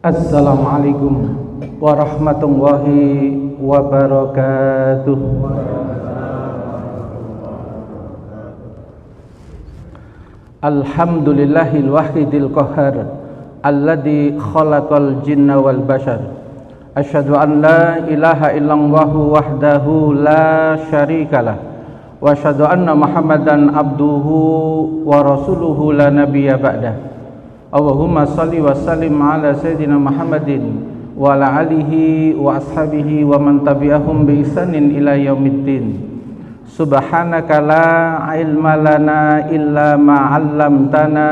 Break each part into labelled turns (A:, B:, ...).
A: Assalamualaikum warahmatullahi wabarakatuh. Alhamdulillahil wahidil qahhar alladzi khalaqal jinna wal bashar. Asyhadu an la ilaha illallah wahdahu la syarikalah wa asyhadu anna Muhammadan abduhu wa rasuluhu la nabiyya ba'dah. Allahumma salli wa sallim ala sayyidina Muhammadin wa ala alihi wa ashabihi wa man tabi'ahum bi ihsanin ila yaumiddin. Subhanaka la ilma lana illa ma 'allamtana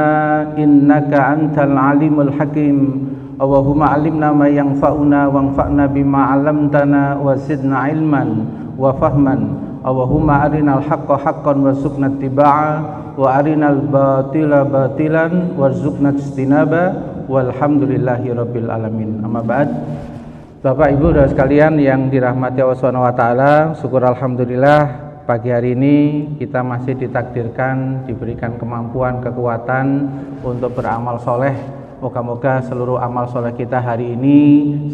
A: innaka antal alimul hakim. Allahumma 'allimna ma yanfa'una wanfa'na bima 'allamtana wa zidna ilman wa fahman. Allahumma arinal haqqa haqqan warzuqna ittiba'a wa arinal batila batilan warzuqna ijtinaba walhamdulillahi rabbil alamin. Amma ba'd. Bapak Ibu dan sekalian yang dirahmati Allah Subhanahu wa taala, syukur alhamdulillah pagi hari ini kita masih ditakdirkan diberikan kemampuan, kekuatan untuk beramal soleh. Moga-moga seluruh amal soleh kita hari ini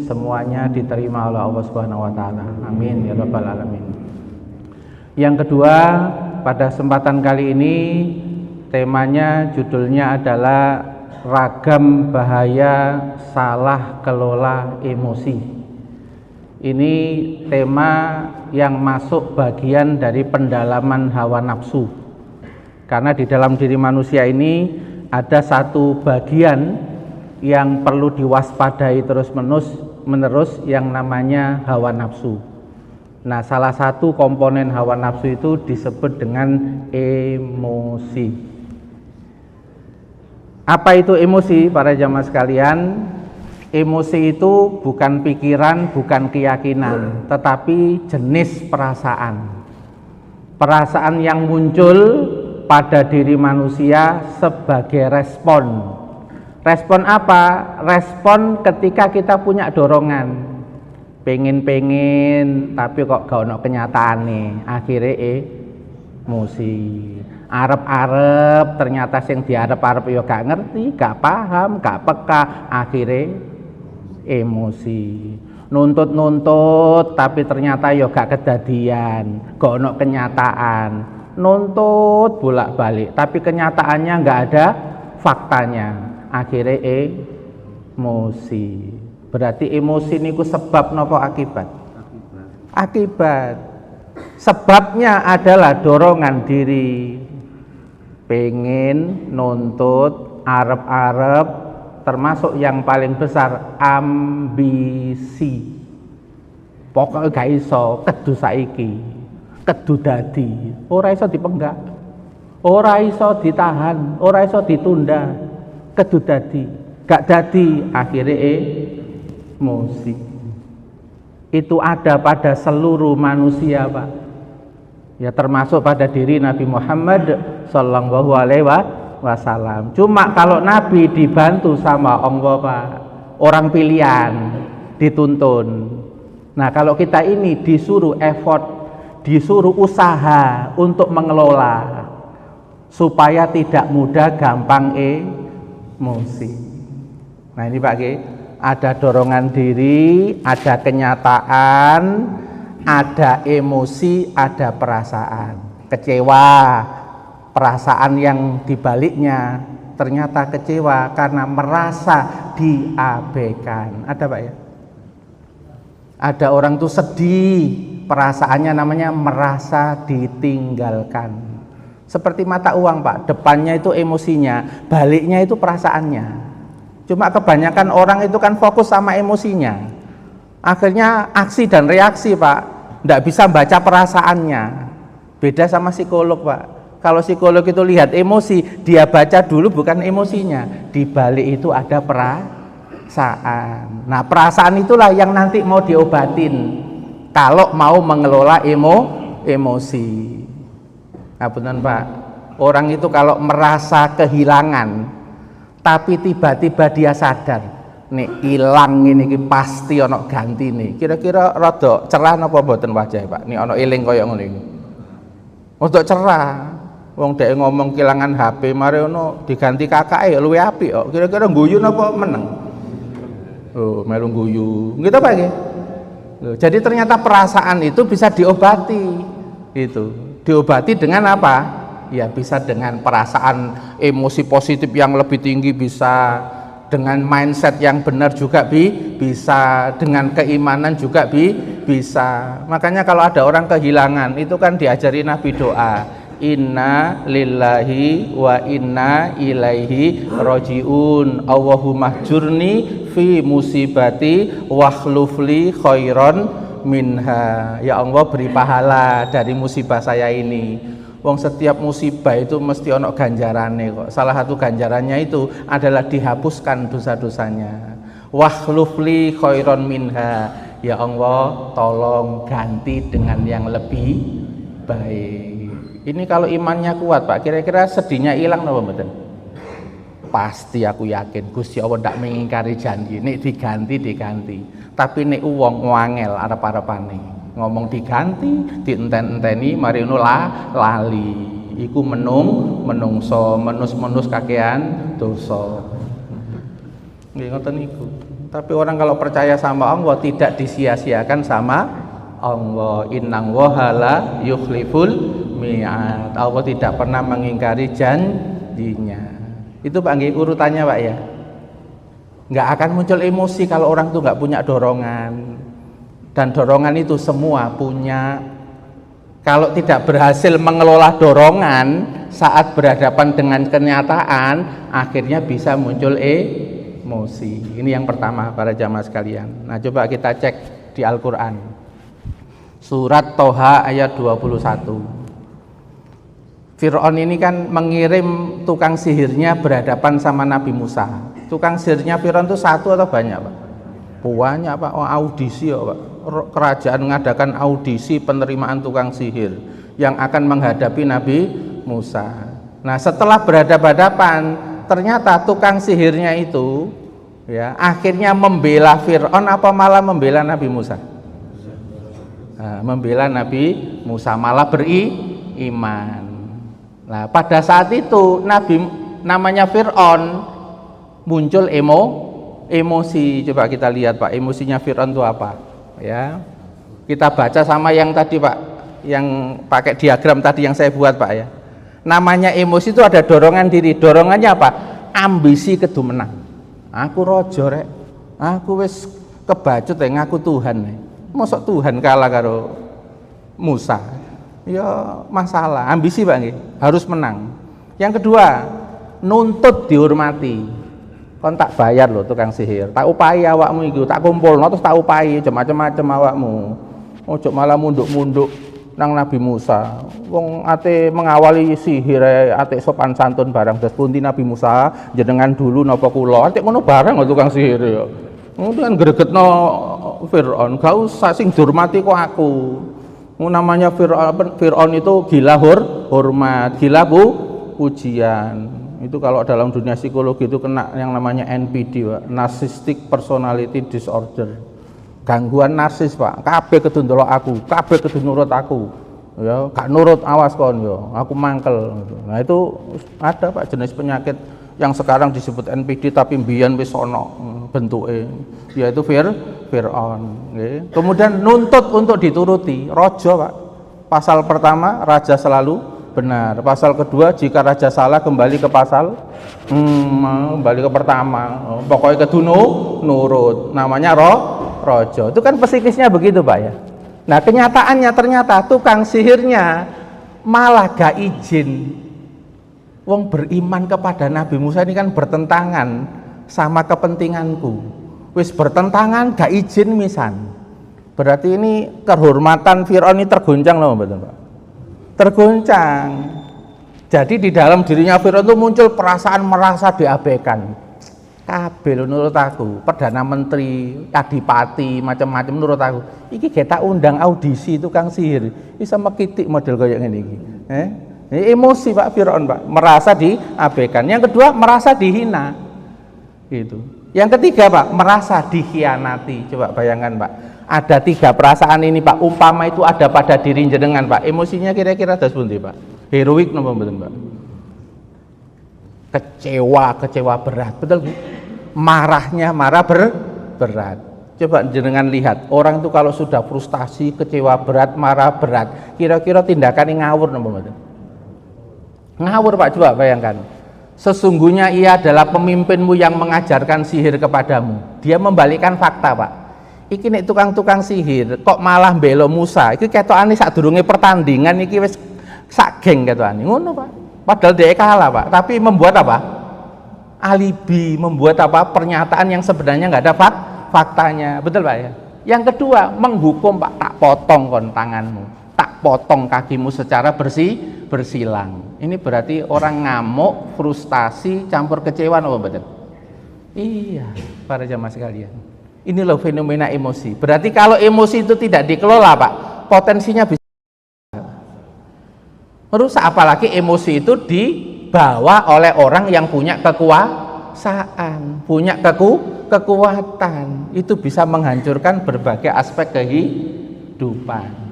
A: semuanya diterima oleh Allah Subhanahu wa taala. Amin ya rabbal alamin. Yang kedua, pada kesempatan kali ini temanya, judulnya adalah ragam bahaya salah kelola emosi. Ini tema yang masuk bagian dari pendalaman hawa nafsu. Karena di dalam diri manusia ini ada satu bagian yang perlu diwaspadai terus-menerus yang namanya hawa nafsu. Nah, salah satu komponen hawa nafsu itu disebut dengan emosi. Apa itu emosi, para jamaah sekalian? Emosi itu bukan pikiran, bukan keyakinan, tetapi jenis perasaan. Perasaan yang muncul pada diri manusia sebagai respon. Respon apa? Respon ketika kita punya dorongan. Pengen tapi kok gak ono kenyataane, akhirnya emosi. Arep-arep ternyata sing diarep-arep ya gak ngerti, gak paham, gak peka, akhirnya emosi. Nuntut tapi ternyata ya gak kedadian, gak ono kenyataan. Nuntut bolak-balik tapi kenyataannya gak ada faktanya, akhirnya emosi. Berarti emosi niku sebab nopo akibat? Akibat. Sebabnya adalah dorongan diri, pengen, nuntut, arep-arep, termasuk yang paling besar ambisi. Pokoknya gak iso, kedu saiki, kedu dadi, ora iso dipenggak, ora iso ditahan, ora iso ditunda, kedu dadi, gak dadi, akhirnya emosi. Itu ada pada seluruh manusia, Pak. Ya, termasuk pada diri Nabi Muhammad sallallahu alaihi wasallam. Cuma kalau Nabi dibantu sama Allah, Pak, orang pilihan, dituntun. Nah, kalau kita ini disuruh effort, disuruh usaha untuk mengelola supaya tidak mudah gampang emosi. Nah, ini Pak Ki, ada dorongan diri, ada kenyataan, ada emosi, ada perasaan. Kecewa, perasaan yang dibaliknya ternyata kecewa karena merasa diabaikan. Ada Pak ya? Ada orang tuh sedih, perasaannya namanya merasa ditinggalkan. Seperti mata uang, Pak, depannya itu emosinya, baliknya itu perasaannya. Cuma kebanyakan orang itu kan fokus sama emosinya, akhirnya aksi dan reaksi, Pak, tidak bisa baca perasaannya. Beda sama psikolog, Pak. Kalau psikolog itu lihat emosi, dia baca dulu bukan emosinya, di balik itu ada perasaan. Nah, perasaan itulah yang nanti mau diobatin kalau mau mengelola emosi. Nah, benar Pak, orang itu kalau merasa kehilangan tapi tiba-tiba dia sadar, nih hilang ini pasti ono ganti nih. Kira-kira rada cerah napa mboten wajah, Pak? Nih ono eling kaya ngono iki. Rada cerah. Wong dhek ngomong kehilangan HP, mari ono diganti kakake ya luwih apik kok. Kira-kira guyu napa meneng? Oh, melu guyu. Gitu Pak nggih. Jadi ternyata perasaan itu bisa diobati. Itu. Diobati dengan apa? Ya bisa dengan perasaan emosi positif yang lebih tinggi, bisa dengan mindset yang benar juga bisa, dengan keimanan juga bisa. Makanya kalau ada orang kehilangan itu kan diajari Nabi doa, inna lillahi wa inna ilaihi rojiun, Allahumma jurni fi musibati wakhlufli khairon minha. Ya Allah, beri pahala dari musibah saya ini. Wong setiap musibah itu mesti ono ganjarannya kok. Salah satu ganjarannya itu adalah dihapuskan dosa-dosanya. Wakhlufli khairon minha. Ya Allah, tolong ganti dengan yang lebih baik. Ini kalau imannya kuat Pak, kira-kira sedihnya hilang napa mboten? Pasti aku yakin Gusti Allah ndak mengingkari janji. Nek diganti. Tapi nek wong ngangel arep-arepane ngomong diganti, dienten-enteni mari ngono lali. Iku menungso, menus kakean dosa. Nggih ngoten niku. Tapi orang kalau percaya sama Allah tidak disia-siakan sama Allah. Innallaha la yukhliful mi'ad. Allah tidak pernah mengingkari janjinya. Itu Pak nggih urutannya Pak ya. Nggak akan muncul emosi kalau orang tuh nggak punya dorongan. Dan dorongan itu semua punya. Kalau tidak berhasil mengelola dorongan saat berhadapan dengan kenyataan, akhirnya bisa muncul emosi. Ini yang pertama para jamaah sekalian. Nah coba kita cek di Al-Quran. Surat Toha ayat 21. Fir'aun ini kan mengirim tukang sihirnya berhadapan sama Nabi Musa. Tukang sihirnya Fir'aun itu satu atau banyak Pak? Banyak Pak, audisi ya Pak. Kerajaan mengadakan audisi penerimaan tukang sihir yang akan menghadapi Nabi Musa. Nah setelah berhadapan-hadapan, ternyata tukang sihirnya itu ya akhirnya membela Fir'aun apa malah membela Nabi Musa? Nah, membela Nabi Musa, malah beriman. Nah pada saat itu Nabi namanya Fir'aun muncul emosi. Coba kita lihat Pak, emosinya Fir'aun itu apa? Ya, kita baca sama yang tadi Pak, yang pakai diagram tadi yang saya buat Pak ya. Namanya emosi itu ada dorongan diri. Dorongannya apa? Ambisi kedu menang. Aku rojo rek, aku wis kebacut ngaku Tuhan. Mosok Tuhan kalah karo Musa. Ya masalah, ambisi Pak nggih, harus menang. Yang kedua, nuntut dihormati. Kon tak bayar loh tukang sihir, tak upahi awakmu iku, tak kumpulno terus tak upahi macam-macam awakmu. Ojo malah munduk-munduk nang Nabi Musa. Wong ate mengawali sihir ate sopan santun barang. Terus pundi Nabi Musa jenengan dulu napa kula? Ate ngono barang lho tukang sihir ya. Ngono kan gregetno Fir'aun, gak usah sing dihormati kok aku. Namanya Fir'aun itu gila hormat, gila pujian. Itu kalau dalam dunia psikologi itu kena yang namanya NPD Pak, Narcissistic Personality Disorder. Gangguan narsis Pak, kabeh kudu ndelok aku, kabeh kudu nurut aku. Ya, gak nurut awas kon yo, aku mangkel. Nah itu ada Pak jenis penyakit yang sekarang disebut NPD tapi mbiyen wis ana bentuke, yaitu Fir'aun nggih. Kemudian nuntut untuk dituruti, raja Pak. Pasal pertama, raja selalu benar. Pasal kedua, jika raja salah kembali ke pasal kembali ke pertama. Pokoknya kedunu nurut. Namanya rojo. Itu kan psikisnya begitu Pak ya. Nah kenyataannya ternyata tukang sihirnya malah gak izin. Wong beriman kepada Nabi Musa ini kan bertentangan sama kepentinganku. Wis bertentangan gak izin misan. Berarti ini kehormatan Fir'aun ini tergoncang loh betul Pak. Tergoncang. Jadi di dalam dirinya Fir'aun itu muncul perasaan merasa diabaikan. Kabeh menurut aku, Perdana Menteri, Adipati, macam-macam menurut aku. Iki kita undang audisi tukang sihir. Bisa mekitik model kayak ngene iki. Emosi Pak Fir'aun Pak, merasa diabaikan. Yang kedua, merasa dihina. Gitu. Yang ketiga Pak, merasa dikhianati. Coba bayangkan Pak. Ada tiga perasaan ini Pak, umpama itu ada pada diri jenengan Pak, emosinya kira-kira ada sepundi Pak? Heroik napa mboten Pak? Kecewa berat, betul Bu? Marahnya marah berat. Coba jenengan lihat, orang itu kalau sudah frustasi, kecewa berat, marah berat, kira-kira tindakannya ngawur napa mboten? Ngawur Pak, coba bayangkan. Sesungguhnya ia adalah pemimpinmu yang mengajarkan sihir kepadamu. Dia membalikkan fakta Pak. Iki nek tukang-tukang sihir kok malah belo Musa. Iki ketokane sadurunge pertandingan iki wis sak geng ketokane. Ngono Pak. Padahal dia kalah Pak, tapi membuat apa? Alibi, membuat apa? Pernyataan yang sebenarnya nggak ada faktanya. Betul Pak ya? Yang kedua, menghukum Pak, tak potong kon tanganmu, tak potong kakimu secara bersilang. Ini berarti orang ngamuk, frustasi, campur kecewa apa betul? Iya, para jamaah sekalian. Ini loh fenomena emosi. Berarti kalau emosi itu tidak dikelola Pak, potensinya bisa merusak, apalagi emosi itu dibawa oleh orang yang punya kekuasaan, punya kekuatan. Itu bisa menghancurkan berbagai aspek kehidupan.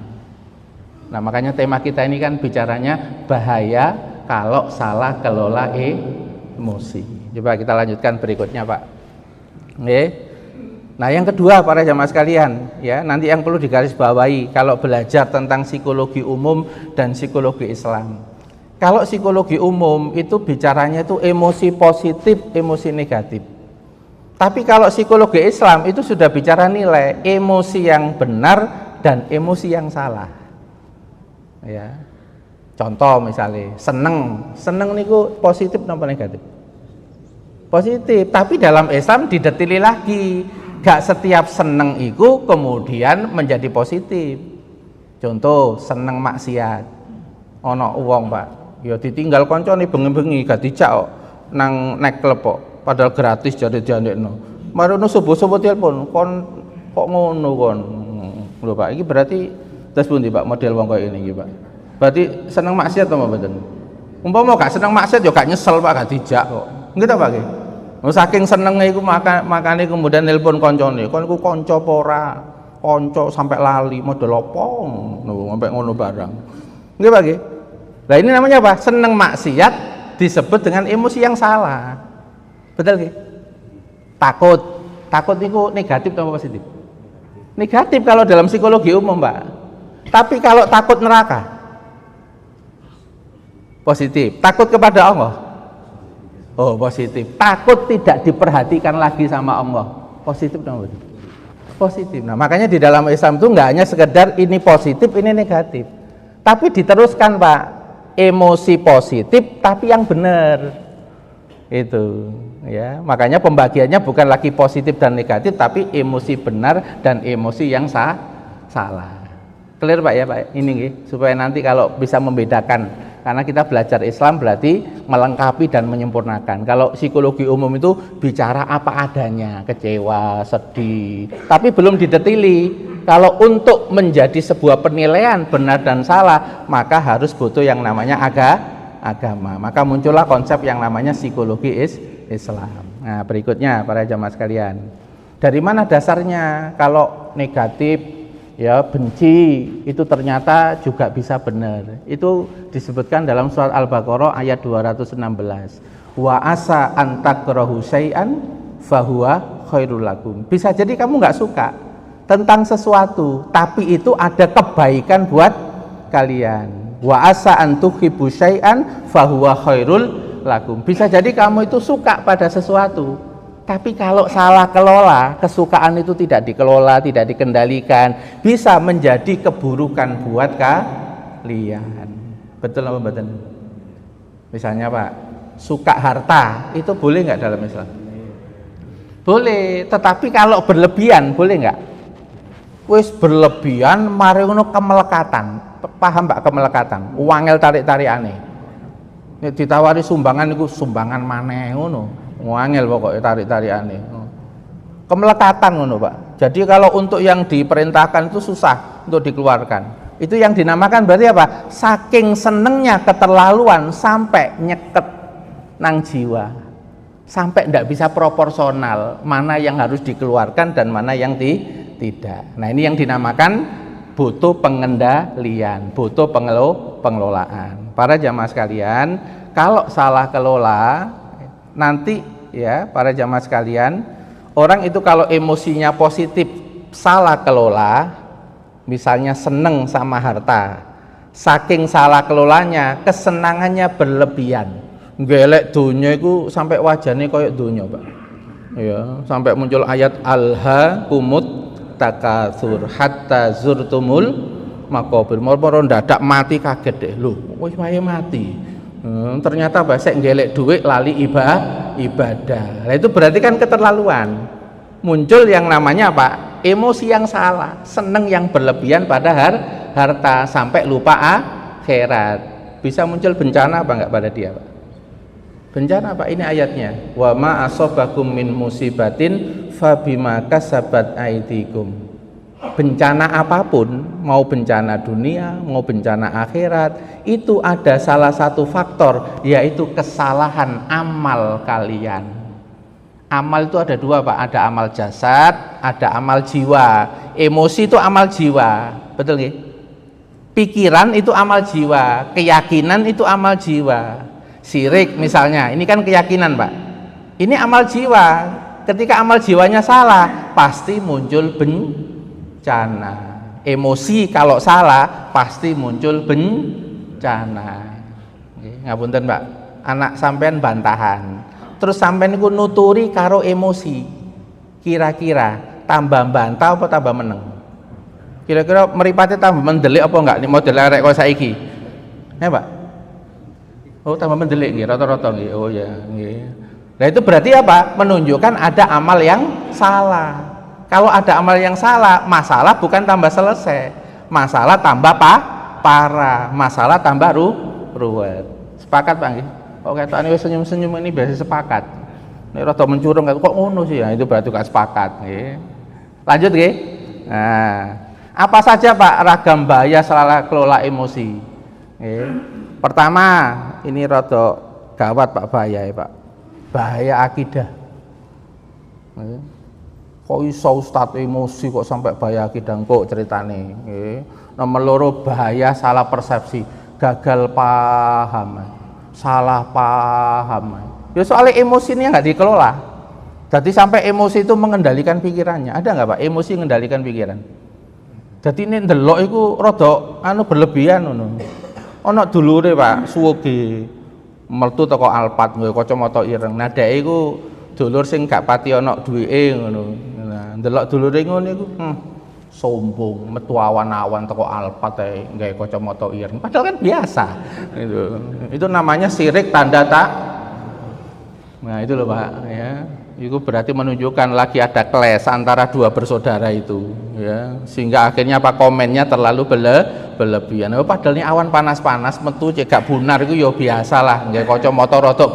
A: Nah, makanya tema kita ini kan bicaranya bahaya kalau salah kelola emosi. Coba kita lanjutkan berikutnya, Pak. Oke. Nah, yang kedua para jamaah sekalian, ya, nanti yang perlu digarisbawahi kalau belajar tentang psikologi umum dan psikologi Islam. Kalau psikologi umum itu bicaranya itu emosi positif, emosi negatif. Tapi kalau psikologi Islam itu sudah bicara nilai, emosi yang benar dan emosi yang salah. Ya. Contoh misalnya, seneng niku positif napa negatif? Positif, tapi dalam Islam didetili lagi. Gak setiap seneng itu kemudian menjadi positif. Contoh, seneng maksiat. Ono uang Pak, ya ditinggal koncone bengi-bengi gak dijak kok nang nek klub kok. Padahal gratis jadi jandekno. Marono subuh-subuh telepon, kon kok ngono kon. Lho Pak, iki berarti terus pundi Pak model wong koyo ini iki Pak. Berarti seneng maksiat apa mboten? Umpama gak seneng maksiat ya gak nyesel Pak, gak dijak kok. Nggih ta Pak nggih? Saking senenge iku makane kemudian nelpon koncone. Kon iku kanca apa ora? Kanca sampai lali model apa? Sampai ngono barang. Nggih Pak nggih? Nah ini namanya apa? Seneng maksiat disebut dengan emosi yang salah. Betul nggih? Takut itu negatif atau positif? Negatif kalau dalam psikologi umum, Pak. Tapi kalau takut neraka, positif. Takut kepada Allah, oh positif. Takut tidak diperhatikan lagi sama Allah, positif atau positif? Positif. Nah makanya di dalam Islam itu nggak hanya sekedar ini positif, ini negatif, tapi diteruskan Pak, emosi positif tapi yang benar. Itu ya, makanya pembagiannya bukan lagi positif dan negatif, tapi emosi benar dan emosi yang salah. Clear Pak ya Pak, ini nih, supaya nanti kalau bisa membedakan, karena kita belajar Islam berarti melengkapi dan menyempurnakan. Kalau psikologi umum itu bicara apa adanya, kecewa, sedih, tapi belum didetili. Kalau untuk menjadi sebuah penilaian benar dan salah, maka harus butuh yang namanya agama. Maka muncullah konsep yang namanya psikologi Islam. Nah, berikutnya para jamaah sekalian. Dari mana dasarnya kalau negatif ya benci itu ternyata juga bisa benar? Itu disebutkan dalam surat Al-Baqarah ayat 216. Wa asa an takrahu syai'an fahuwa khairul lakum. Bisa jadi kamu nggak suka tentang sesuatu, tapi itu ada kebaikan buat kalian. Wa asa an tuhibbu syai'an fahuwa khairul lakum. Bisa jadi kamu itu suka pada sesuatu, tapi kalau salah kelola, kesukaan itu tidak dikelola, tidak dikendalikan, bisa menjadi keburukan buat kalian. Betul apa betul? Misalnya Pak, suka harta itu boleh nggak dalam Islam? Boleh, tetapi kalau berlebihan boleh nggak? Wis berlebihan mari ngono kemelekatan. Paham Pak kemelekatan? Wangel tarik-tarikane. Nek ditawari sumbangan iku sumbangan maneh ngono. Wangel pokoknya tarik-tarikane. Kemelekatan ngono Pak. Jadi kalau untuk yang diperintahkan itu susah untuk dikeluarkan. Itu yang dinamakan berarti apa? Saking senengnya keterlaluan sampai nyeket nang jiwa. Sampai tidak bisa proporsional mana yang harus dikeluarkan dan mana yang tidak. Nah ini yang dinamakan butuh pengendalian, butuh pengelolaan. Para jamaah sekalian, kalau salah kelola nanti ya para jamaah sekalian, Orang itu kalau emosinya positif salah kelola, misalnya seneng sama harta, saking salah kelolanya kesenangannya berlebihan, gelek dunia itu sampai wajahnya kayak dunia Pak ya, sampai muncul ayat alha kumut takatsur hatta zurtumul maqabir, moro-moro ndadak mati kaget deh, lho wis wae mati. Ternyata basek gelek duit lali ibadah. Nah, itu berarti kan keterlaluan. Muncul yang namanya apa? Emosi yang salah, seneng yang berlebihan pada harta sampai lupa akhirat. Bisa muncul bencana apa enggak pada dia, Pak? Bencana apa? Ini ayatnya. Wa ma asobakum min musibatin fabima kasabat aidikum. Bencana apapun, mau bencana dunia, mau bencana akhirat, itu ada salah satu faktor, yaitu kesalahan amal kalian. Amal itu ada dua Pak, ada amal jasad, ada amal jiwa. Emosi itu amal jiwa, betul nggih? Pikiran itu amal jiwa, keyakinan itu amal jiwa. Syirik misalnya, ini kan keyakinan Pak, ini amal jiwa. Ketika amal jiwanya salah, pasti muncul bencana. Emosi kalau salah pasti muncul bencana. Ngapunten Pak, anak sampean bantahan, terus sampean niku nuturi karo emosi, kira-kira tambah bantah apa tambah meneng? Kira-kira meripate tambah mendelik apa enggak nih model arek kok saiki? Ya Pak? Oh tambah mendelik nggih, rata-rata nggih. Oh ya nggih. Nah itu berarti apa? Menunjukkan ada amal yang salah. Kalau ada amal yang salah, masalah bukan tambah selesai, masalah tambah parah, masalah tambah ruwet. Sepakat Pak nggih? Kok ketokane wis senyum-senyum ini biasa sepakat. Nek rada mencurung kok ngono sih ya, itu berarti gak sepakat nggih. Lanjut nggih. Nah, apa saja Pak ragam bahaya salah kelola emosi? Nggih. Pertama, ini rada gawat Pak bahaya ya Pak. Bahaya akidah. Nggih. Kok iso ustaz emosi kok sampai bahaya akidah kok ceritane nggih. Nomor loro bahaya salah persepsi, gagal paham, salah paham. Ya soalnya emosi ini nggak dikelola. Jadi sampai emosi itu mengendalikan pikirannya. Ada nggak Pak emosi mengendalikan pikiran? Jadi ini ndelok iku rada berlebihan ngono. Ana dulure Pak suwege metu teko Alphard nggo kacamata ireng. Nah dhek iku dulur sing gak pati ana duwike ngono. Nah, ndelok dulure ngono iku sombong, metu awan-awan teko Alphard ae nggawe kacamata ireng. Padahal kan biasa. Itu namanya syirik tanda tak. Nah, itu loh Pak ya. Itu berarti menunjukkan lagi ada clash antara dua bersaudara itu ya. Sehingga akhirnya apa komennya terlalu berlebihan. Padahal ini awan panas-panas metu cegak bunar itu ya biasalah nggawe kacamata rada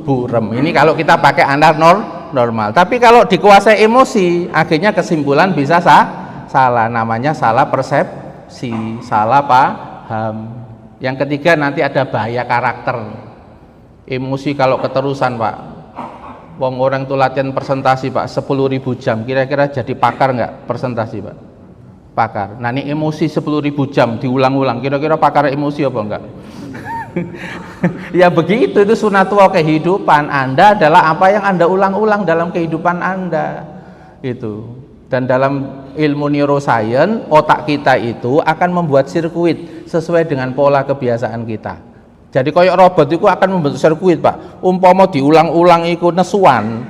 A: burem. Ini kalau kita pakai andar normal. Tapi kalau dikuasai emosi, akhirnya kesimpulan bisa salah. Namanya salah persepsi, salah paham. Yang ketiga nanti ada bahaya karakter. Emosi kalau keterusan Pak. Wong orang tuh latihan presentasi Pak 10.000 jam. Kira-kira jadi pakar nggak presentasi Pak? Pakar. Nah ini emosi 10.000 jam diulang-ulang. Kira-kira pakar emosi apa enggak? Ya begitu, itu sunatullah kehidupan. Anda adalah apa yang Anda ulang-ulang dalam kehidupan Anda itu. Dan dalam ilmu neuroscience, otak kita itu akan membuat sirkuit sesuai dengan pola kebiasaan kita. Jadi koyok robot itu akan membentuk sirkuit Pak. Umpama diulang-ulang itu nesuan,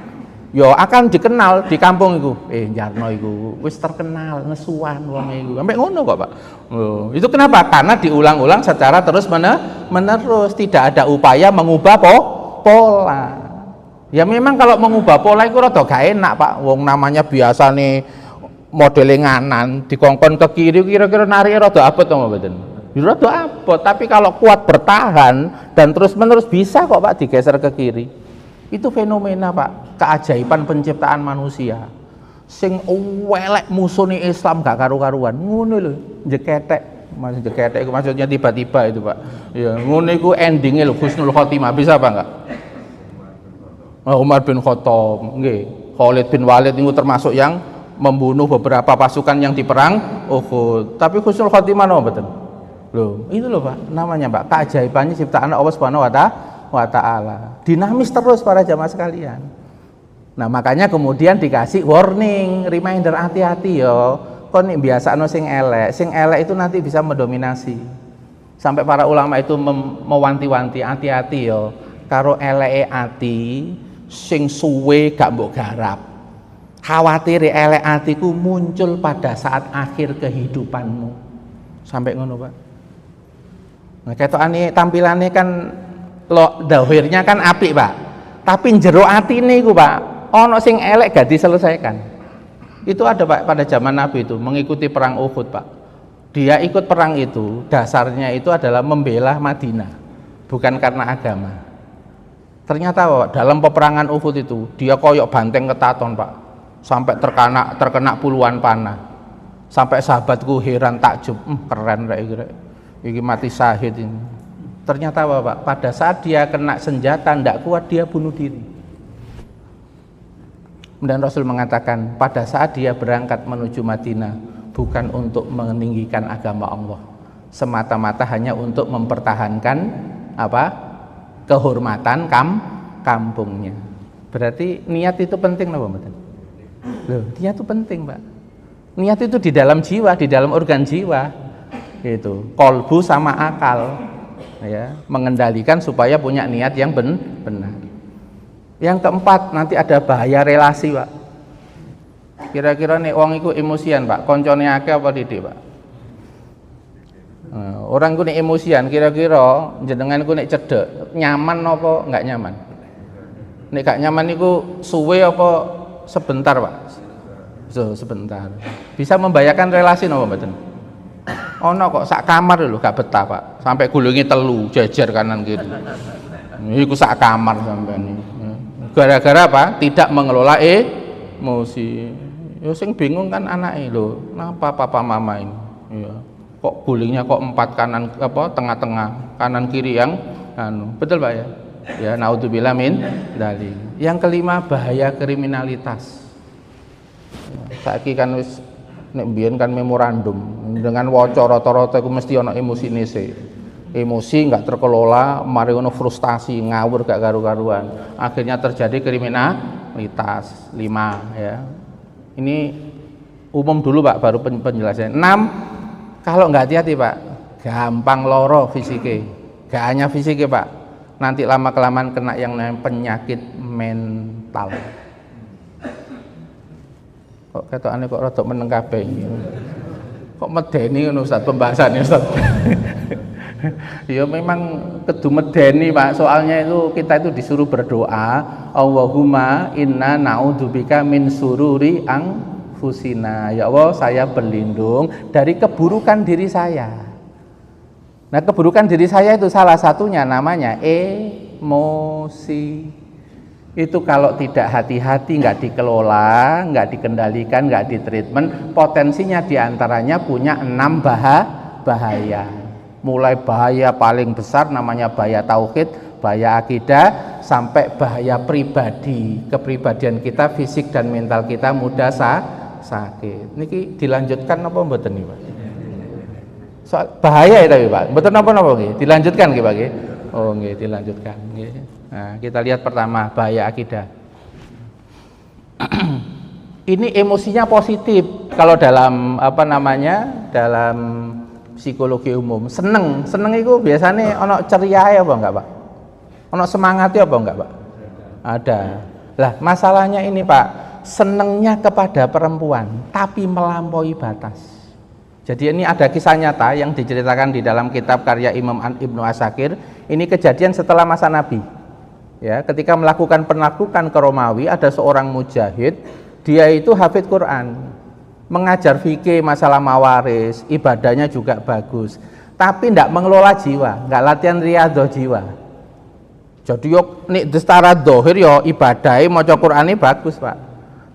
A: yo akan dikenal di kampung itu. Jarno itu wis terkenal nesuan wong itu. Sampai ngono kok Pak. Itu kenapa? Karena diulang-ulang secara terus menerus, tidak ada upaya mengubah pola. Ya memang kalau mengubah pola itu rada gak enak Pak. Wong namanya biasa nih modelnya nganan, dikongkon ke kiri kira-kira narik rada abot to mboten? Rada abot, tapi kalau kuat bertahan dan terus-menerus bisa kok Pak digeser ke kiri. Itu fenomena Pak, keajaiban penciptaan manusia. Sing welek musuhnya Islam gak karu-karuan, ngono lho, jeketek. Jeketek itu maksudnya tiba-tiba itu Pak. Ya, ngono iku endingnya lho husnul khotimah, bisa apa enggak? Umar bin Khattab, nggih. Khalid bin Walid itu termasuk yang membunuh beberapa pasukan yang di perang Uhud. Tapi husnul khotimah no betul. Loh, itu loh Pak, namanya Pak, keajaibannya ciptaan Allah Subhanahu wa taala. Dinamis terus para jamaah sekalian. Nah, makanya kemudian dikasih warning, reminder, hati-hati yo. Kon nek biasakno sing elek itu nanti bisa mendominasi. Sampai para ulama itu mewanti-wanti, hati-hati yo karo eleke ati sing suwe gak mbok garap. Khawatir elek atiku muncul pada saat akhir kehidupanmu. Sampai ngono, Pak. Nah, ketokane tampilane kan lo dahirnya kan apik, Pak. Tapi jero atine iku, Pak, ono sing elek gak diselesaikan. Itu ada, Pak, pada zaman Nabi itu mengikuti perang Uhud, Pak. Dia ikut perang itu dasarnya itu adalah membela Madinah, bukan karena agama. Ternyata, Pak, dalam peperangan Uhud itu dia koyok banteng ketaton, Pak, sampai terkena puluhan panah. Sampai sahabatku heran takjub, keren rek iki mati syahid ini. Ternyata, Pak, pada saat dia kena senjata ndak kuat dia bunuh diri. Dan Rasul mengatakan pada saat dia berangkat menuju Madinah bukan untuk meninggikan agama Allah, semata-mata hanya untuk mempertahankan kehormatan kampungnya. Berarti niat itu penting, loh, niat itu penting, Pak. Niat itu di dalam jiwa, di dalam organ jiwa, itu kolbu sama akal, ya, mengendalikan supaya punya niat yang benar. Yang keempat, nanti ada bahaya relasi, Pak. Kira-kira nih wong iku emosian, Pak, koncone akeh apa didik, Pak? Orang ku nek emosian, kira-kira jenengan ku nek cedek nyaman apa enggak nyaman? Nek gak nyaman iku suwe apa sebentar, Pak? Sebentar. Bisa membahayakan relasi napa mboten? Ono kok sak kamar lho gak betah, Pak. Sampai gulungi telu jejer kanan kiri. Iku sak kamar sampean iki. Gara-gara apa? Tidak mengelola emosi. Ya sing bingung kan anake lho. Napa papa mama ini? Ya. Kok gulingnya kok 4 kanan tengah-tengah, kanan kiri yang betul, Pak, ya? Ya, naudzubillah min dzalik. Yang kelima, bahaya kriminalitas. Saiki kan wis nek mbiyen kan memorandum dengan waca rata-rata iku mesti ana emosine sik. Emosi nggak terkelola, mari ono frustasi, ngawur gak karu-karuan. Akhirnya terjadi kriminalitas. 5, ya. Ini umum dulu, Pak, baru penjelasan. 6, kalau nggak hati-hati, Pak, gampang loro fisike. Gak hanya fisike, Pak. Nanti lama-kelamaan kena yang namanya penyakit mental. Kok ketokane kok rada meneng kabeh. Kok medeni ngono, Ustaz, pembahasannya, Ustaz. Ya memang kedu medeni, Pak. Soalnya itu kita itu disuruh berdoa, Allahumma inna na'udzubika min sururi anfusina. Ya Allah, saya berlindung dari keburukan diri saya. Nah, keburukan diri saya itu salah satunya namanya emosi. Itu kalau tidak hati-hati, nggak dikelola, nggak dikendalikan, nggak ditreatment, potensinya diantaranya punya 6 bahaya. Mulai bahaya paling besar namanya bahaya tauhid, bahaya akidah, sampai bahaya pribadi, kepribadian kita, fisik dan mental kita mudah sakit. Niki dilanjutkan apa mboten nih, Pak? Soal bahaya ya tapi, Pak. Mboten napa-napa nggih? Dilanjutkan nggih, Pak nggih? Oh nggih, dilanjutkan nggih. Nah, kita lihat pertama bahaya akidah. Ini emosinya positif kalau dalam dalam psikologi umum. Seneng itu biasanya ono ceria apa enggak, Pak? Ono semangatnya apa enggak, Pak? Ada. Lah masalahnya ini, Pak, senengnya kepada perempuan tapi melampaui batas. Jadi ini ada kisah nyata yang diceritakan di dalam kitab karya Imam Ibnu Asakir. Ini kejadian setelah masa Nabi. Ya, ketika melakukan penaklukan ke Romawi, ada seorang mujahid, dia itu hafid Quran, mengajar fikih, masalah mawaris, ibadahnya juga bagus, tapi tidak mengelola jiwa, nggak latihan riyadhah jiwa. Jadi yo nek secara dohir yo ibadahe maca Qur'ane bagus, Pak.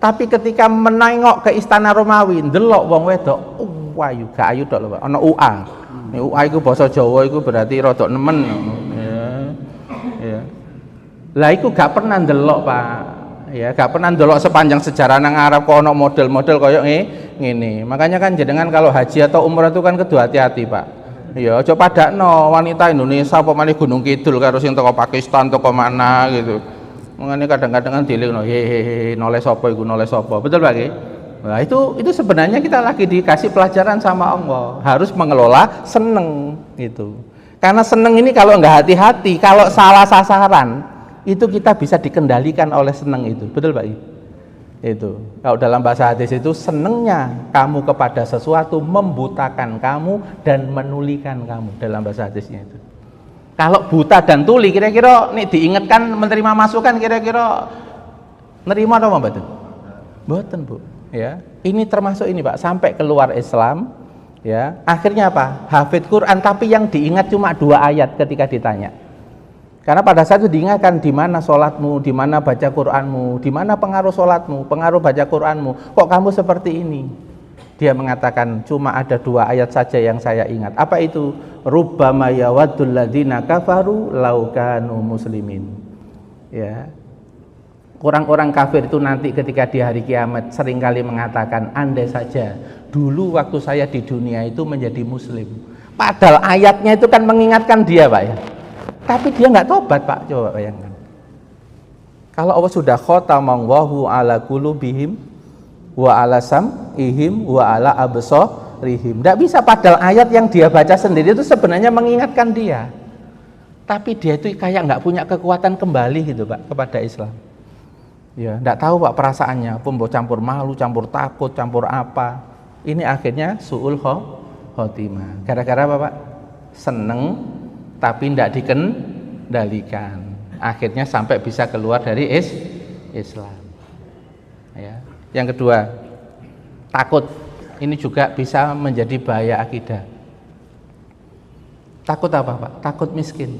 A: Tapi ketika menengok ke istana Romawi, ndelok wong wedok, ayu gak ayu tok lho, Pak. Ana UA. Nek UA iku basa Jawa iku berarti rada nemen. Ya. Lah iku gak pernah ndelok, Pak. Ya, gak pernah ndelok sepanjang sejarah nang Arab kok ono model-model koyo ngene. Makanya kan jenengan kalau haji atau umrah itu kan kudu hati-hati, Pak. Ya, aja padakno wanita Indonesia apa malih Gunung Kidul karo sing teko Pakistan teko mana gitu. Mengenai kadang-kadang kan dilingno hehehe noleh sapa iku noleh sapa. Betul Pak nggih? Nah, itu sebenarnya kita lagi dikasih pelajaran sama Allah, harus mengelola seneng gitu. Karena seneng ini kalau enggak hati-hati, kalau salah sasaran, itu kita bisa dikendalikan oleh seneng itu. Betul Pak? Itu. Kalau dalam bahasa hadis itu senengnya kamu kepada sesuatu membutakan kamu dan menulikan kamu dalam bahasa hadisnya itu. Kalau buta dan tuli kira-kira nih diingatkan menerima masukan kira-kira nerima atau mboten? Mboten, Bu. Ya. Ini termasuk ini, Pak, sampai keluar Islam, ya. Akhirnya apa? Hafid Quran tapi yang diingat cuma 2 ayat ketika ditanya. Karena pada saat itu diingatkan di mana sholatmu, di mana baca Quranmu, di mana pengaruh sholatmu, pengaruh baca Quranmu. Kok kamu seperti ini? Dia mengatakan cuma ada 2 ayat saja yang saya ingat. Apa itu? Rubbama yawaddul ladzina kafaru law kanu muslimin. Ya. Orang-orang kafir itu nanti ketika di hari kiamat seringkali mengatakan, andai saja dulu waktu saya di dunia itu menjadi muslim. Padahal ayatnya itu kan mengingatkan dia, Pak ya. Tapi dia nggak tobat, Pak. Coba bayangkan. Kalau Allah sudah khatamallahu ala qulubihim wa ala sam'ihim wa ala absarihim. Tidak bisa, padahal ayat yang dia baca sendiri itu sebenarnya mengingatkan dia. Tapi dia itu kayak nggak punya kekuatan kembali gitu, Pak, kepada Islam. Ya, tidak tahu, Pak, perasaannya. Pembawa campur malu, campur takut, campur apa. Ini akhirnya su'ul khotimah. Gara-gara apa, Pak? Seneng tapi tidak dikendalikan. Akhirnya sampai bisa keluar dari Islam. Ya. Yang kedua, takut. Ini juga bisa menjadi bahaya akidah. Takut apa, Pak? Takut miskin.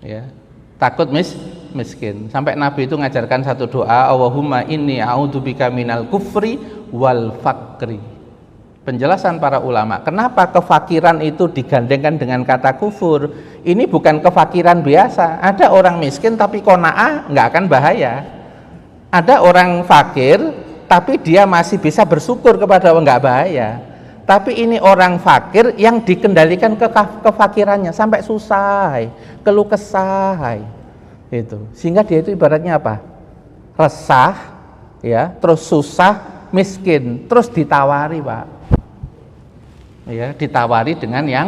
A: Ya. Takut miskin. Sampai Nabi itu ngajarkan satu doa, Allahumma inni a'udzubika minal kufri wal fakri. Penjelasan para ulama, kenapa kefakiran itu digandengkan dengan kata kufur? Ini bukan kefakiran biasa. Ada orang miskin tapi qanaah, nggak akan bahaya. Ada orang fakir tapi dia masih bisa bersyukur kepada Allah, nggak bahaya. Tapi ini orang fakir yang dikendalikan kefakirannya sampai susah, keluh kesah, itu. Sehingga dia itu ibaratnya apa? Resah, ya, terus susah, miskin, terus ditawari, Pak. Ya, ditawari dengan yang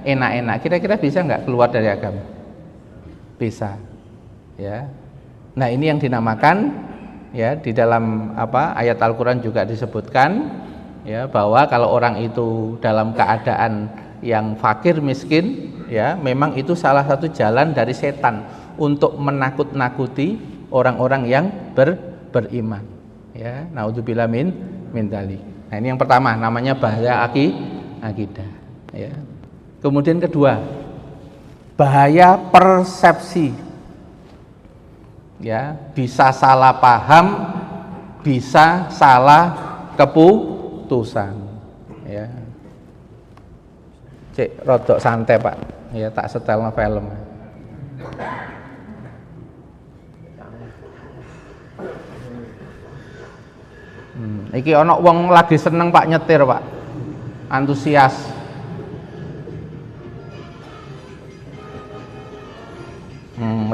A: enak-enak. Kira-kira bisa nggak keluar dari agama? Bisa. Ya. Nah, ini yang dinamakan, ya, di dalam ayat Al-Qur'an juga disebutkan, ya, bahwa kalau orang itu dalam keadaan yang fakir miskin, ya, memang itu salah satu jalan dari setan untuk menakut-nakuti orang-orang yang beriman. Ya, naudzubillah min dzalik. Nah, ini yang pertama, namanya bahaya akidah, ya. Kemudian kedua, bahaya persepsi. Ya, bisa salah paham, bisa salah keputusan. Ya. Cek rodok santai, Pak. Ya, tak setelno film. Iki ono wong lagi seneng, Pak, nyetir, Pak. Antusias.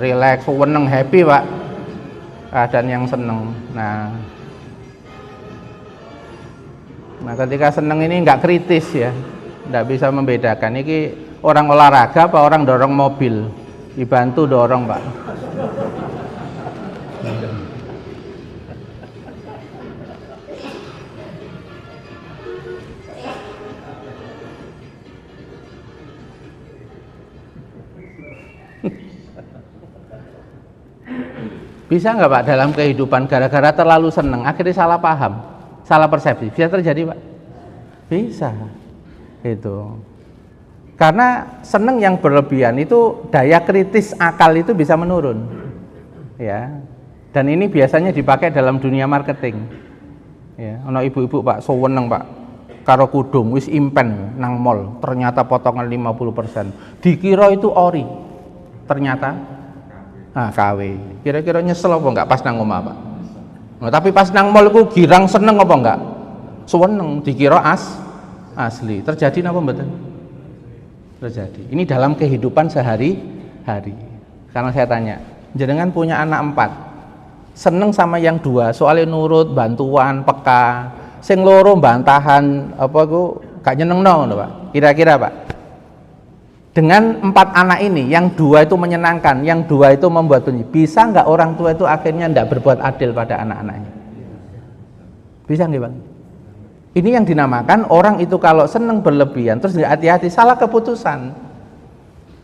A: Relax, seneng, happy, Pak. Keadaan yang seneng. Nah, ketika seneng ini nggak kritis, ya, nggak bisa membedakan. Ini orang olahraga apa orang dorong mobil, dibantu dorong, Pak. Bisa nggak, Pak, dalam kehidupan gara-gara terlalu seneng akhirnya salah paham, salah persepsi? Bisa terjadi, Pak? Bisa. Itu. Karena seneng yang berlebihan itu daya kritis akal itu bisa menurun. Ya. Dan ini biasanya dipakai dalam dunia marketing. Ya, ono ibu-ibu, Pak, seneng, Pak, karo kudung wis impen nang mall, ternyata potongan 50%. Dikira itu ori. Ternyata KW. Kira-kira nyesel apa enggak pas nang omah, Pak? Nah, tapi pas nang mall ku girang seneng apa enggak? Seneng, dikira asli. Terjadi napa mboten? Terjadi. Ini dalam kehidupan sehari-hari. Sekarang saya tanya, jenengan punya anak 4, seneng sama yang 2, soalnya nurut, bantuan, peka, sing loro bantahan apa ku gak nyenengno ngono Pak. Kira-kira Pak, dengan 4 anak ini, yang 2 itu menyenangkan, yang 2 itu membuat bunyi, bisa nggak orang tua itu akhirnya nggak berbuat adil pada anak-anaknya? Bisa nggak Bang? Ini yang dinamakan orang itu kalau seneng berlebihan terus nggak hati-hati, salah keputusan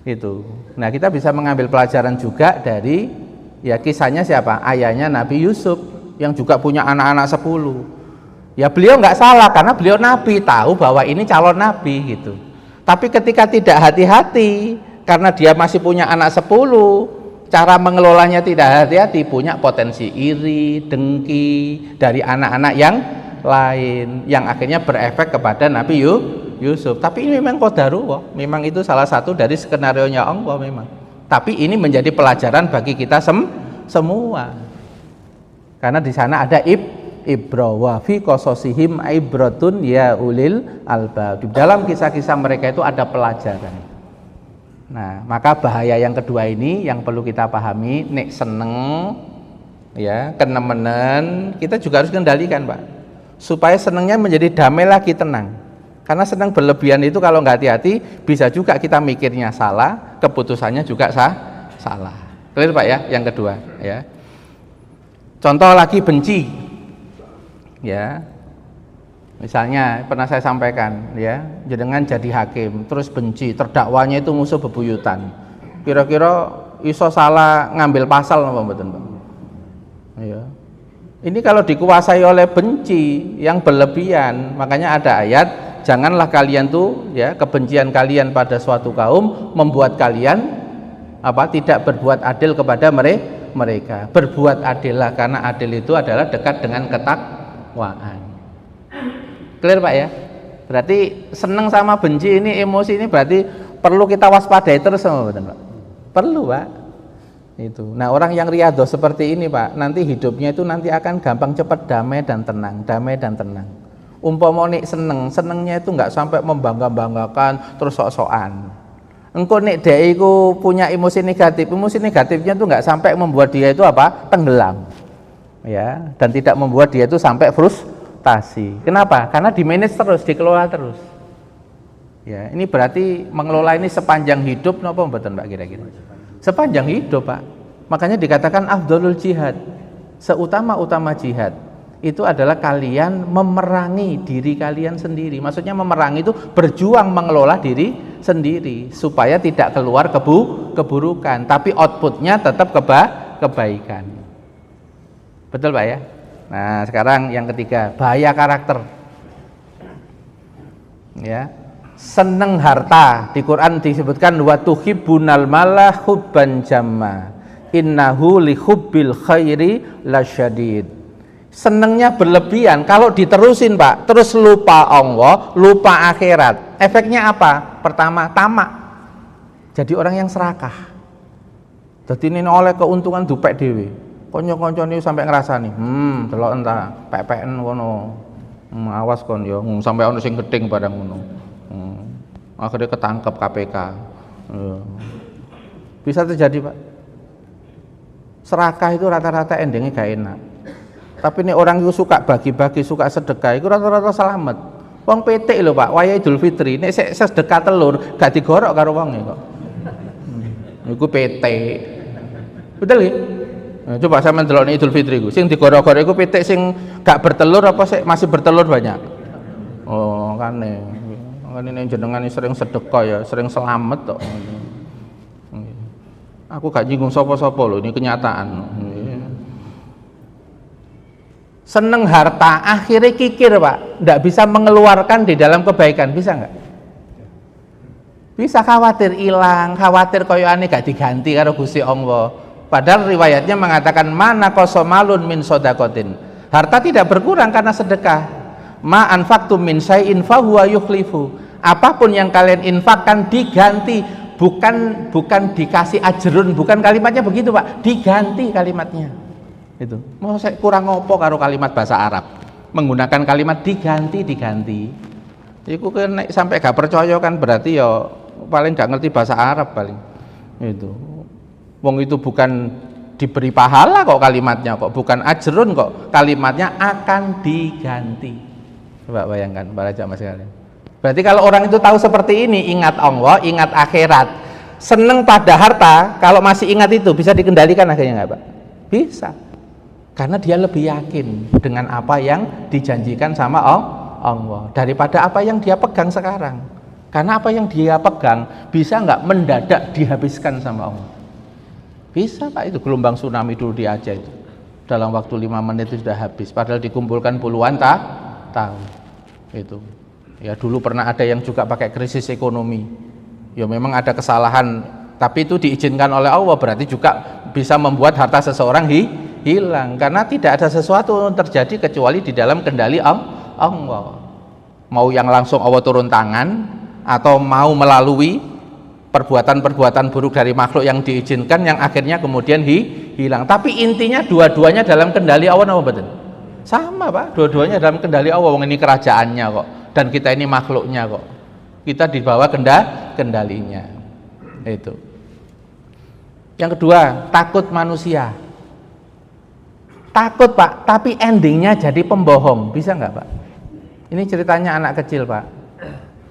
A: itu. Nah, kita bisa mengambil pelajaran juga dari ya kisahnya siapa? Ayahnya Nabi Yusuf yang juga punya anak-anak 10. Ya beliau nggak salah karena beliau nabi, tahu bahwa ini calon nabi gitu. Tapi ketika tidak hati-hati karena dia masih punya anak 10, cara mengelolanya tidak hati-hati, punya potensi iri, dengki dari anak-anak yang lain yang akhirnya berefek kepada Nabi Yusuf. Tapi ini memang qadarullah, memang itu salah satu dari skenario-nya Allah memang. Tapi ini menjadi pelajaran bagi kita semua. Karena di sana ada ibra wa fi qasasihim ibratun ya ulil albab. Di dalam kisah-kisah mereka itu ada pelajaran. Nah, maka bahaya yang kedua ini yang perlu kita pahami, nek seneng ya, kenemenen, kita juga harus kendalikan, Pak. Supaya senengnya menjadi damai lagi, tenang. Karena senang berlebihan itu kalau nggak hati-hati bisa juga kita mikirnya salah, keputusannya juga salah. Clear Pak ya? Yang kedua ya. Contoh lagi benci. Ya. Misalnya pernah saya sampaikan ya, jenengan jadi hakim, terus benci, terdakwanya itu musuh bebuyutan. Kira-kira iso salah ngambil pasal apa mboten, Pak? Ya. Ini kalau dikuasai oleh benci yang berlebihan, makanya ada ayat, janganlah kalian tuh ya, kebencian kalian pada suatu kaum membuat kalian tidak berbuat adil kepada mereka. Berbuat adillah, karena adil itu adalah dekat dengan ketakwaan. Clear Pak ya? Berarti seneng sama benci ini, emosi ini berarti perlu kita waspadai terus, Pak. Perlu Pak. Itu. Nah, orang yang riyadhah seperti ini Pak, nanti hidupnya itu nanti akan gampang cepat damai dan tenang, damai dan tenang. Umpama nek senengnya itu nggak sampai membangga-banggakan terus sok-sokan. Engko nek dhek iku punya emosi negatifnya itu nggak sampai membuat dia itu tenggelam. Ya, dan tidak membuat dia itu sampai frustasi. Kenapa? Karena di-manage terus, dikelola terus. Ya, ini berarti mengelola ini sepanjang hidup napa mboten Pak kira-kira? Sepanjang hidup Pak. Makanya dikatakan afdhalul jihad, seutama-utama jihad itu adalah kalian memerangi diri kalian sendiri. Maksudnya memerangi itu berjuang mengelola diri sendiri supaya tidak keluar keburukan, tapi outputnya tetap kebaikan. Betul Pak ya? Nah, sekarang yang ketiga, bahaya karakter. Ya. Seneng harta, di Quran disebutkan wa tuhibbunal mala hubban jamma innahu li hubbil khairi lasyadid. Senengnya berlebihan, kalau diterusin Pak, terus lupa Allah, lupa akhirat. Efeknya apa? Pertama, tamak. Jadi orang yang serakah. Jadi ini oleh keuntungan dupek dewe. Konco-konco ini sampai ngerasani, delok entah PPN kono. Awas kon yo, sampai ono sing gedeng barang ngono. Akhirnya ketangkep KPK. Bisa terjadi Pak. Serakah itu rata-rata endingnya gak enak. Tapi ini orang itu suka bagi-bagi, suka sedekah, itu rata-rata selamat. Wong PT lho Pak, waya Idul Fitri, nek sedekah telur gak digorok karo wonge kok. Iku PT. Betul ya? Nah, coba sama ndelok Idul Fitri ku, sing digorok-gorok iku PT sing gak bertelur apa sih masih bertelur banyak? Oh, kan ini jenengan sering sedekah ya, sering selamat kok. Aku gak nyinggung sapa-sapa loh, ini kenyataan. Seneng harta, akhirnya kikir Pak, nggak bisa mengeluarkan di dalam kebaikan, bisa nggak? Bisa, khawatir hilang, khawatir koyoane gak diganti karo Gusti Allah. Padahal riwayatnya mengatakan mana qasamalun min sodakotin, harta tidak berkurang karena sedekah. Ma anfaqtum min syai'in fahuwa yukhlifu. Apapun yang kalian infakkan diganti, bukan dikasih ajrun, bukan kalimatnya begitu Pak, diganti kalimatnya. Itu mau saya kurang ngopo karo kalimat bahasa Arab, menggunakan kalimat diganti. Iku kan sampai gak percaya kan berarti ya paling gak ngerti bahasa Arab paling. Itu Wong itu bukan diberi pahala kok kalimatnya, kok bukan ajrun kok kalimatnya akan diganti. Coba bayangkan para jamaah sekalian. Berarti kalau orang itu tahu seperti ini, ingat Allah, ingat akhirat, seneng pada harta, kalau masih ingat itu bisa dikendalikan akhirnya nggak Pak? Bisa. Karena dia lebih yakin dengan apa yang dijanjikan sama Allah daripada apa yang dia pegang sekarang. Karena apa yang dia pegang bisa nggak mendadak dihabiskan sama Allah? Bisa Pak, itu gelombang tsunami dulu di Aceh itu dalam waktu 5 menit itu sudah habis, padahal dikumpulkan puluhan tahun itu. Ya dulu pernah ada yang juga pakai krisis ekonomi. Ya memang ada kesalahan, tapi itu diizinkan oleh Allah, berarti juga bisa membuat harta seseorang hilang, karena tidak ada sesuatu yang terjadi kecuali di dalam kendali Allah. Mau yang langsung Allah turun tangan atau mau melalui perbuatan-perbuatan buruk dari makhluk yang diizinkan yang akhirnya kemudian hilang. Tapi intinya dua-duanya dalam kendali Allah, apa betul? Sama Pak, dua-duanya dalam kendali Allah. Wong ini kerajaannya kok, dan kita ini makhluknya kok. Kita di bawah kendalinya. Itu. Yang kedua, takut manusia. Takut Pak, tapi endingnya jadi pembohong. Bisa nggak Pak? Ini ceritanya anak kecil Pak.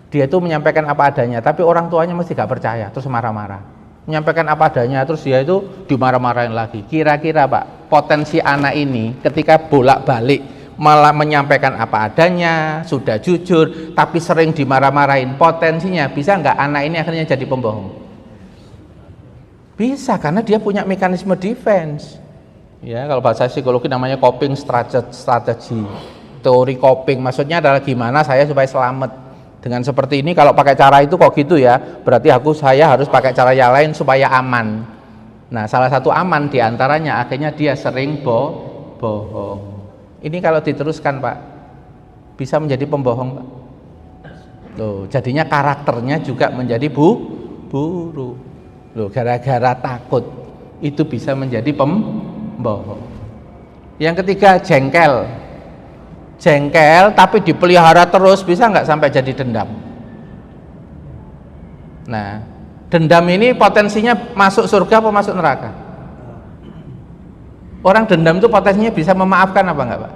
A: Dia itu menyampaikan apa adanya, tapi orang tuanya mesti gak percaya, terus marah-marah. Menyampaikan apa adanya, terus dia itu dimarah-marahin lagi. Kira-kira Pak, potensi anak ini ketika bolak-balik malah menyampaikan apa adanya, sudah jujur, tapi sering dimarah-marahin, potensinya bisa nggak anak ini akhirnya jadi pembohong? Bisa, karena dia punya mekanisme defense. Ya, kalau bahasa psikologi namanya coping strategy. Teori coping, maksudnya adalah gimana saya supaya selamat. Dengan seperti ini, kalau pakai cara itu kok gitu ya, berarti saya harus pakai cara yang lain supaya aman. Nah, salah satu aman diantaranya akhirnya dia sering bohong. Ini kalau diteruskan Pak, bisa menjadi pembohong Pak. Loh, jadinya karakternya juga menjadi buruk. Loh, gara-gara takut itu bisa menjadi pembohong. Yang ketiga, jengkel tapi dipelihara terus, bisa nggak sampai jadi dendam? Nah, dendam ini potensinya masuk surga apa masuk neraka? Orang dendam itu potensinya bisa memaafkan apa enggak Pak?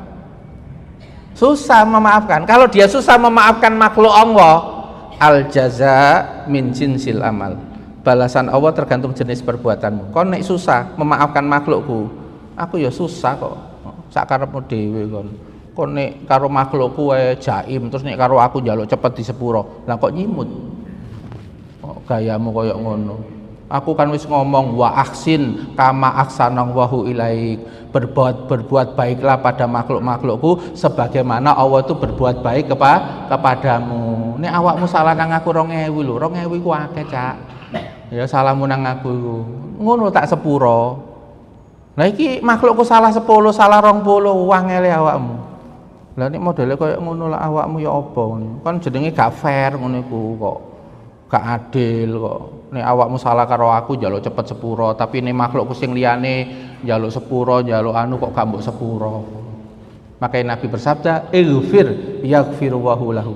A: Susah memaafkan. Kalau dia susah memaafkan makhluk Allah, al jaza min jinsil amal, balasan Allah tergantung jenis perbuatanmu. Kau nek susah memaafkan makhlukku, aku ya susah kok, sakarepmu dhewe kon. Kok nek karo makhlukku wae jaim, terus nek karo aku njaluk cepet di sepuro. Lah kok nyimut? Kok gayamu koyo ngono? Aku kan wis ngomong wa ahsin kama ahsanallahu ilaik. Berbuat baiklah pada makhluk-makhlukku sebagaimana Allah itu berbuat baik kepadamu. Nek awakmu salah nang aku 2000 lho. 2000 ku akeh, Cak. Ya salahmu nang aku iku. Ngono tak sepuro. Lah iki makhlukku salah 10, salah 20, wangele awakmu. Lah nek modele koyo ngono lah awakmu ya apa ngono. Kan jenenge gak fair ngono iku kok. Gak adil kok. Nek awakmu salah karo aku njaluk cepet sepuro, tapi nek makhlukku sing liyane njaluk sepuro, njaluk anu kok gak mbok sepuro. Makanya Nabi bersabda, "Ighfir yaghfirullahu lahu."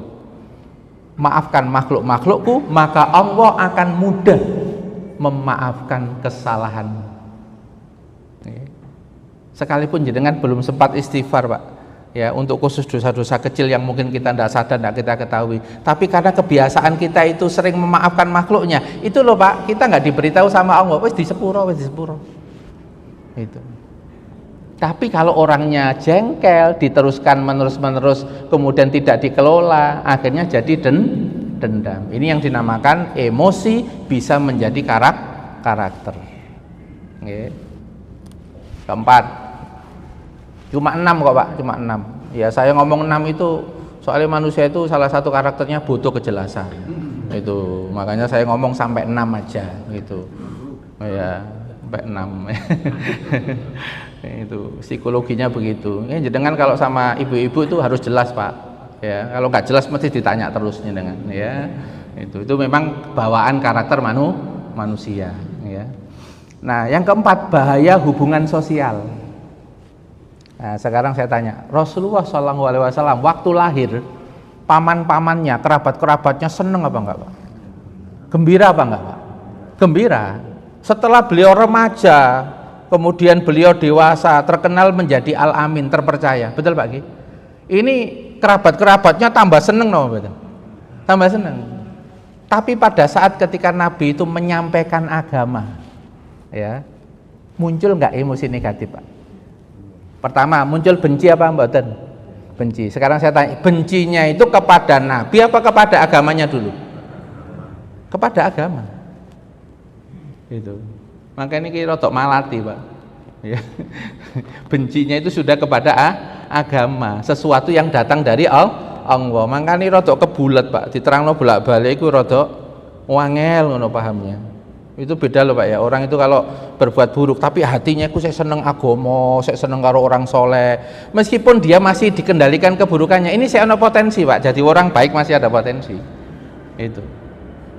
A: Maafkan makhluk-makhlukku, maka Allah akan mudah memaafkan kesalahanmu. Sekalipun jenengan belum sempat istighfar Pak, ya untuk khusus dosa-dosa kecil yang mungkin kita tidak sadar, tidak kita ketahui, tapi karena kebiasaan kita itu sering memaafkan makhluknya, itu loh Pak, kita nggak diberitahu sama Allah, wis di sepuro itu. Tapi kalau orangnya jengkel, diteruskan menerus kemudian tidak dikelola, akhirnya jadi dendam. Ini yang dinamakan emosi bisa menjadi karakter. Keempat, cuma 6 kok Pak, cuma 6. Ya saya ngomong 6 itu soalnya manusia itu salah satu karakternya butuh kejelasan. Itu makanya saya ngomong sampai 6 aja gitu. Ya, sampai 6. Itu psikologinya begitu. Ini jenengan kalau sama ibu-ibu itu harus jelas Pak. Ya, kalau nggak jelas mesti ditanya terus jenengan ya. Itu memang bawaan karakter manusia ya. Nah, yang keempat, bahaya hubungan sosial. Nah, sekarang saya tanya, Rasulullah SAW waktu lahir, paman-pamannya, kerabat-kerabatnya seneng apa enggak Pak? Gembira apa enggak Pak? Gembira. Setelah beliau remaja, kemudian beliau dewasa, terkenal menjadi Al-Amin, terpercaya. Betul Pak Ki? Ini kerabat-kerabatnya tambah seneng no, betul? Tambah seneng. Tapi pada saat ketika Nabi itu menyampaikan agama, ya, muncul nggak emosi negatif Pak? Pertama, muncul benci apa mboten? Benci. Sekarang saya tanya, bencinya itu kepada Nabi apa kepada agamanya dulu? Kepada agama. Gitu. Makanya ini rotok malati Pak. Ya. Bencinya itu sudah kepada agama, sesuatu yang datang dari Allah. Makanya rotok kebulet Pak. Diterangno bolak-balik itu rotok wangel ngono pahamnya. Itu beda loh Pak ya. Orang itu kalau berbuat buruk tapi hatinya aku saya seneng agomo, saya seneng karo orang soleh, meskipun dia masih dikendalikan keburukannya, ini saya ada potensi Pak. Jadi orang baik masih ada potensi. Itu.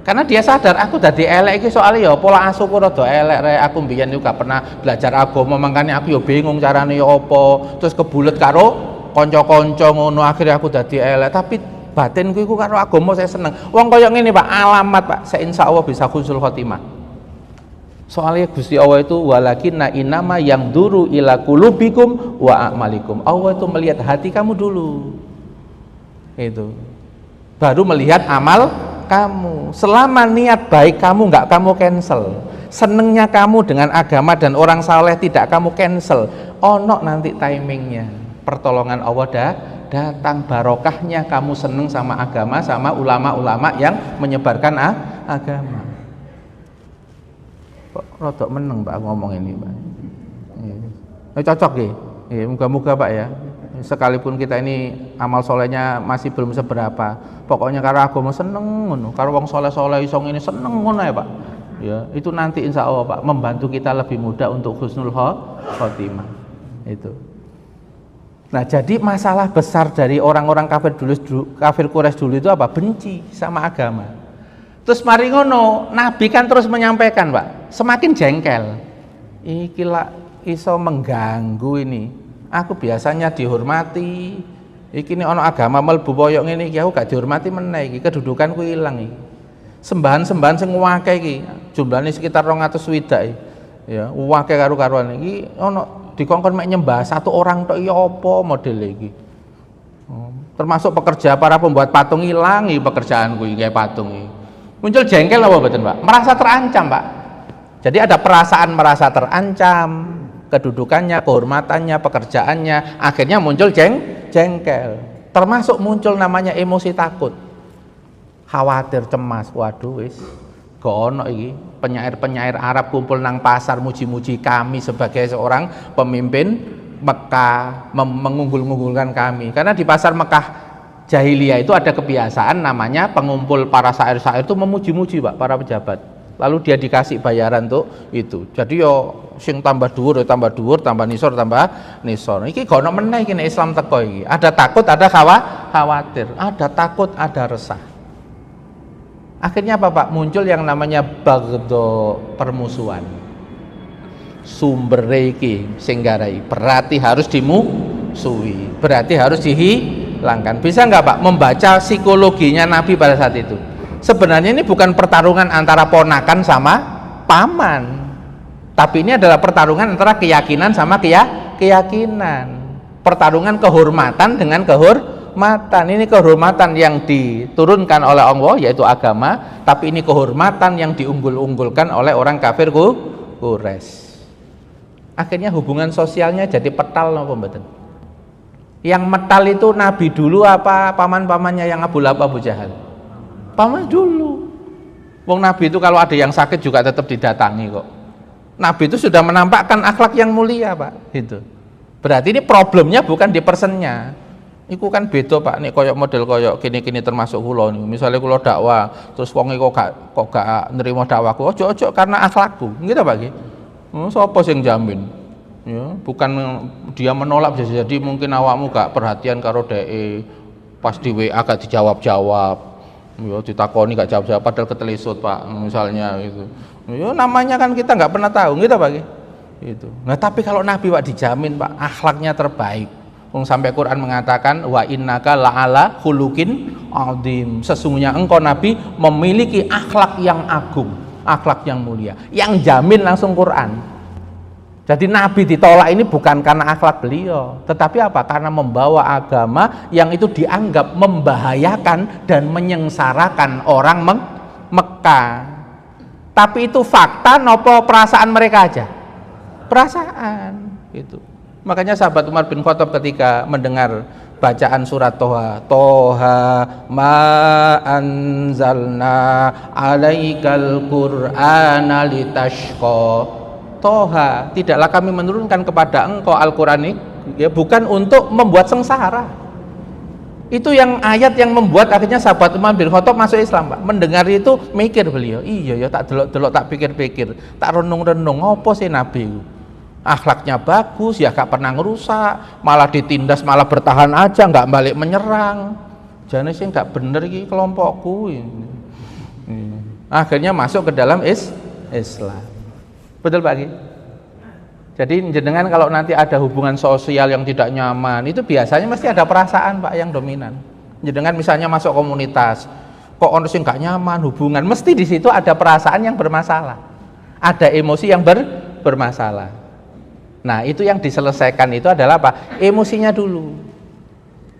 A: Karena dia sadar aku dadi elek iki soalnya ya pola asuhku rada elek rek. Aku mbiyen juga pernah belajar agama, makanya aku ya bingung carane ya apa. Terus kebulet karo kanca-kanca ngono, akhirnya aku dadi elek. Tapi batinku iku karo agama saya seneng. Wong kaya ngene Pak, alamat Pak, saya insyaallah bisa husnul khotimah. Soalnya Gusti Allah itu walakinna inama yang duru ila qulubikum wa a'malikum. Allah itu melihat hati kamu dulu. Itu. Baru melihat amal kamu. Selama niat baik kamu nggak kamu cancel. Senengnya kamu dengan agama dan orang saleh tidak kamu cancel. Ono nanti timingnya. Pertolongan Allah datang, barokahnya kamu seneng sama agama, sama ulama-ulama yang menyebarkan agama. Rodok meneng Pak ngomong ini Pak. Cocok ya. Moga-moga Pak ya. Sekalipun kita ini amal solehnya masih belum seberapa, pokoknya karo agama seneng ngono, karo wong soleh-soleh iso ngene seneng ngono ya Pak. Ya, itu nanti insya Allah Pak membantu kita lebih mudah untuk husnul khotimah. Itu. Nah, jadi masalah besar dari orang-orang kafir Quraisy dulu itu apa? Benci sama agama. Terus mari ngono, Nabi kan terus menyampaikan Pak, semakin jengkel. Iki lah iso mengganggu ini. Aku biasanya dihormati. Iki nek ana agama mlebu koyo ngene iki aku gak dihormati meneh iki, kedudukanku ilang iki. Sembahan-sembahan sing akeh iki, jumlahnya sekitar 200 swidak iki. Ya, akeh karo-karuan iki ana dikongkon mek nyembah satu orang tok ya apa modele iki. Termasuk pekerja para pembuat patung ilang iki pekerjaanku iki kayak patung iki. Muncul jengkel apa betul Pak? Merasa terancam Pak. Jadi ada perasaan merasa terancam, kedudukannya, kehormatannya, pekerjaannya, akhirnya muncul jengkel. Termasuk muncul namanya emosi takut, khawatir, cemas. Waduh wis gono iki penyair-penyair Arab kumpul nang pasar muji-muji kami sebagai seorang pemimpin Mekah, mengunggul-unggulkan kami. Karena di pasar Mekah jahiliyah itu ada kebiasaan namanya pengumpul para syair-syair itu memuji-muji Pak para pejabat. Lalu dia dikasih bayaran untuk itu. Jadi yo sing tambah dhuwur, tambah nisor, tambah nisor. Iki gak ono meneh iki nek Islam teko iki. Ada takut, ada khawatir, ada takut, ada resah. Akhirnya apa Pak? Muncul yang namanya bagdo, permusuhan. Sumber iki sing garai berarti harus dimusuhi, berarti harus dihilangkan. Bisa nggak Pak membaca psikologinya Nabi pada saat itu? Sebenarnya ini bukan pertarungan antara ponakan sama paman, tapi ini adalah pertarungan antara keyakinan sama keyakinan, pertarungan kehormatan dengan kehormatan. Ini kehormatan yang diturunkan oleh Allah yaitu agama, tapi ini kehormatan yang diunggul-unggulkan oleh orang kafir Quraisy. Akhirnya hubungan sosialnya jadi petal apa mboten? Yang metal itu Nabi dulu apa paman-pamannya yang Abu Lahab, Abu Jahal? Paman dulu. Wong Nabi itu kalau ada yang sakit juga tetap didatangi kok. Nabi itu sudah menampakkan akhlak yang mulia Pak. Itu. Berarti ini problemnya bukan di personnya. Iku kan beda Pak, nek koyok model koyok kini-kini termasuk kula niku. Misale kula dakwah, terus wong kok gak nerima dakwahku, ojo karena akhlakku. Nggih ta Pak nggih? Sapa sing jamin? Ya, bukan dia menolak bisa jadi mungkin awakmu gak perhatian karo dhek, pas di WA gak dijawab-jawab. Ya ditakoni gak jawab-jawab padahal ketelisut Pak, misalnya itu. Ya namanya kan kita nggak pernah tahu, gitu Pak. Itu. Nah, tapi kalau Nabi Pak dijamin Pak akhlaknya terbaik. Sampai Quran mengatakan wa innaka la'ala khuluqin adzim. Sesungguhnya engkau Nabi memiliki akhlak yang agung. akhlak yang mulia. Yang jamin langsung Quran. Jadi Nabi ditolak ini bukan karena akhlak beliau, tetapi apa? Karena membawa agama yang itu dianggap membahayakan dan menyengsarakan orang Mekah. Tapi itu fakta nopo perasaan mereka aja? Perasaan gitu. Makanya sahabat Umar bin Khattab ketika mendengar bacaan surat Toha ma anzalna alaikal qur'ana litashqa, Toha, tidaklah kami menurunkan kepada engkau Al-Quran ini ya bukan untuk membuat sengsara. Itu yang ayat yang membuat akhirnya sahabat Umar bin Khattab masuk Islam, Pak. Mendengar itu mikir beliau, iya ya tak delok-delok, tak pikir-pikir, tak renung-renung, apa sih Nabi itu? Akhlaknya bagus, ya gak pernah ngerusak, malah ditindas, malah bertahan aja, nggak balik menyerang. Jane sih nggak bener iki kelompokku ini. Akhirnya masuk ke dalam Islam. Betul Pak Ki? Jadi jenengan kalau nanti ada hubungan sosial yang tidak nyaman, itu biasanya mesti ada perasaan Pak yang dominan. Jenengan misalnya masuk komunitas, kok ono sing nggak nyaman hubungan, mesti di situ ada perasaan yang bermasalah, ada emosi yang bermasalah. Nah itu yang diselesaikan itu adalah apa? Emosinya dulu.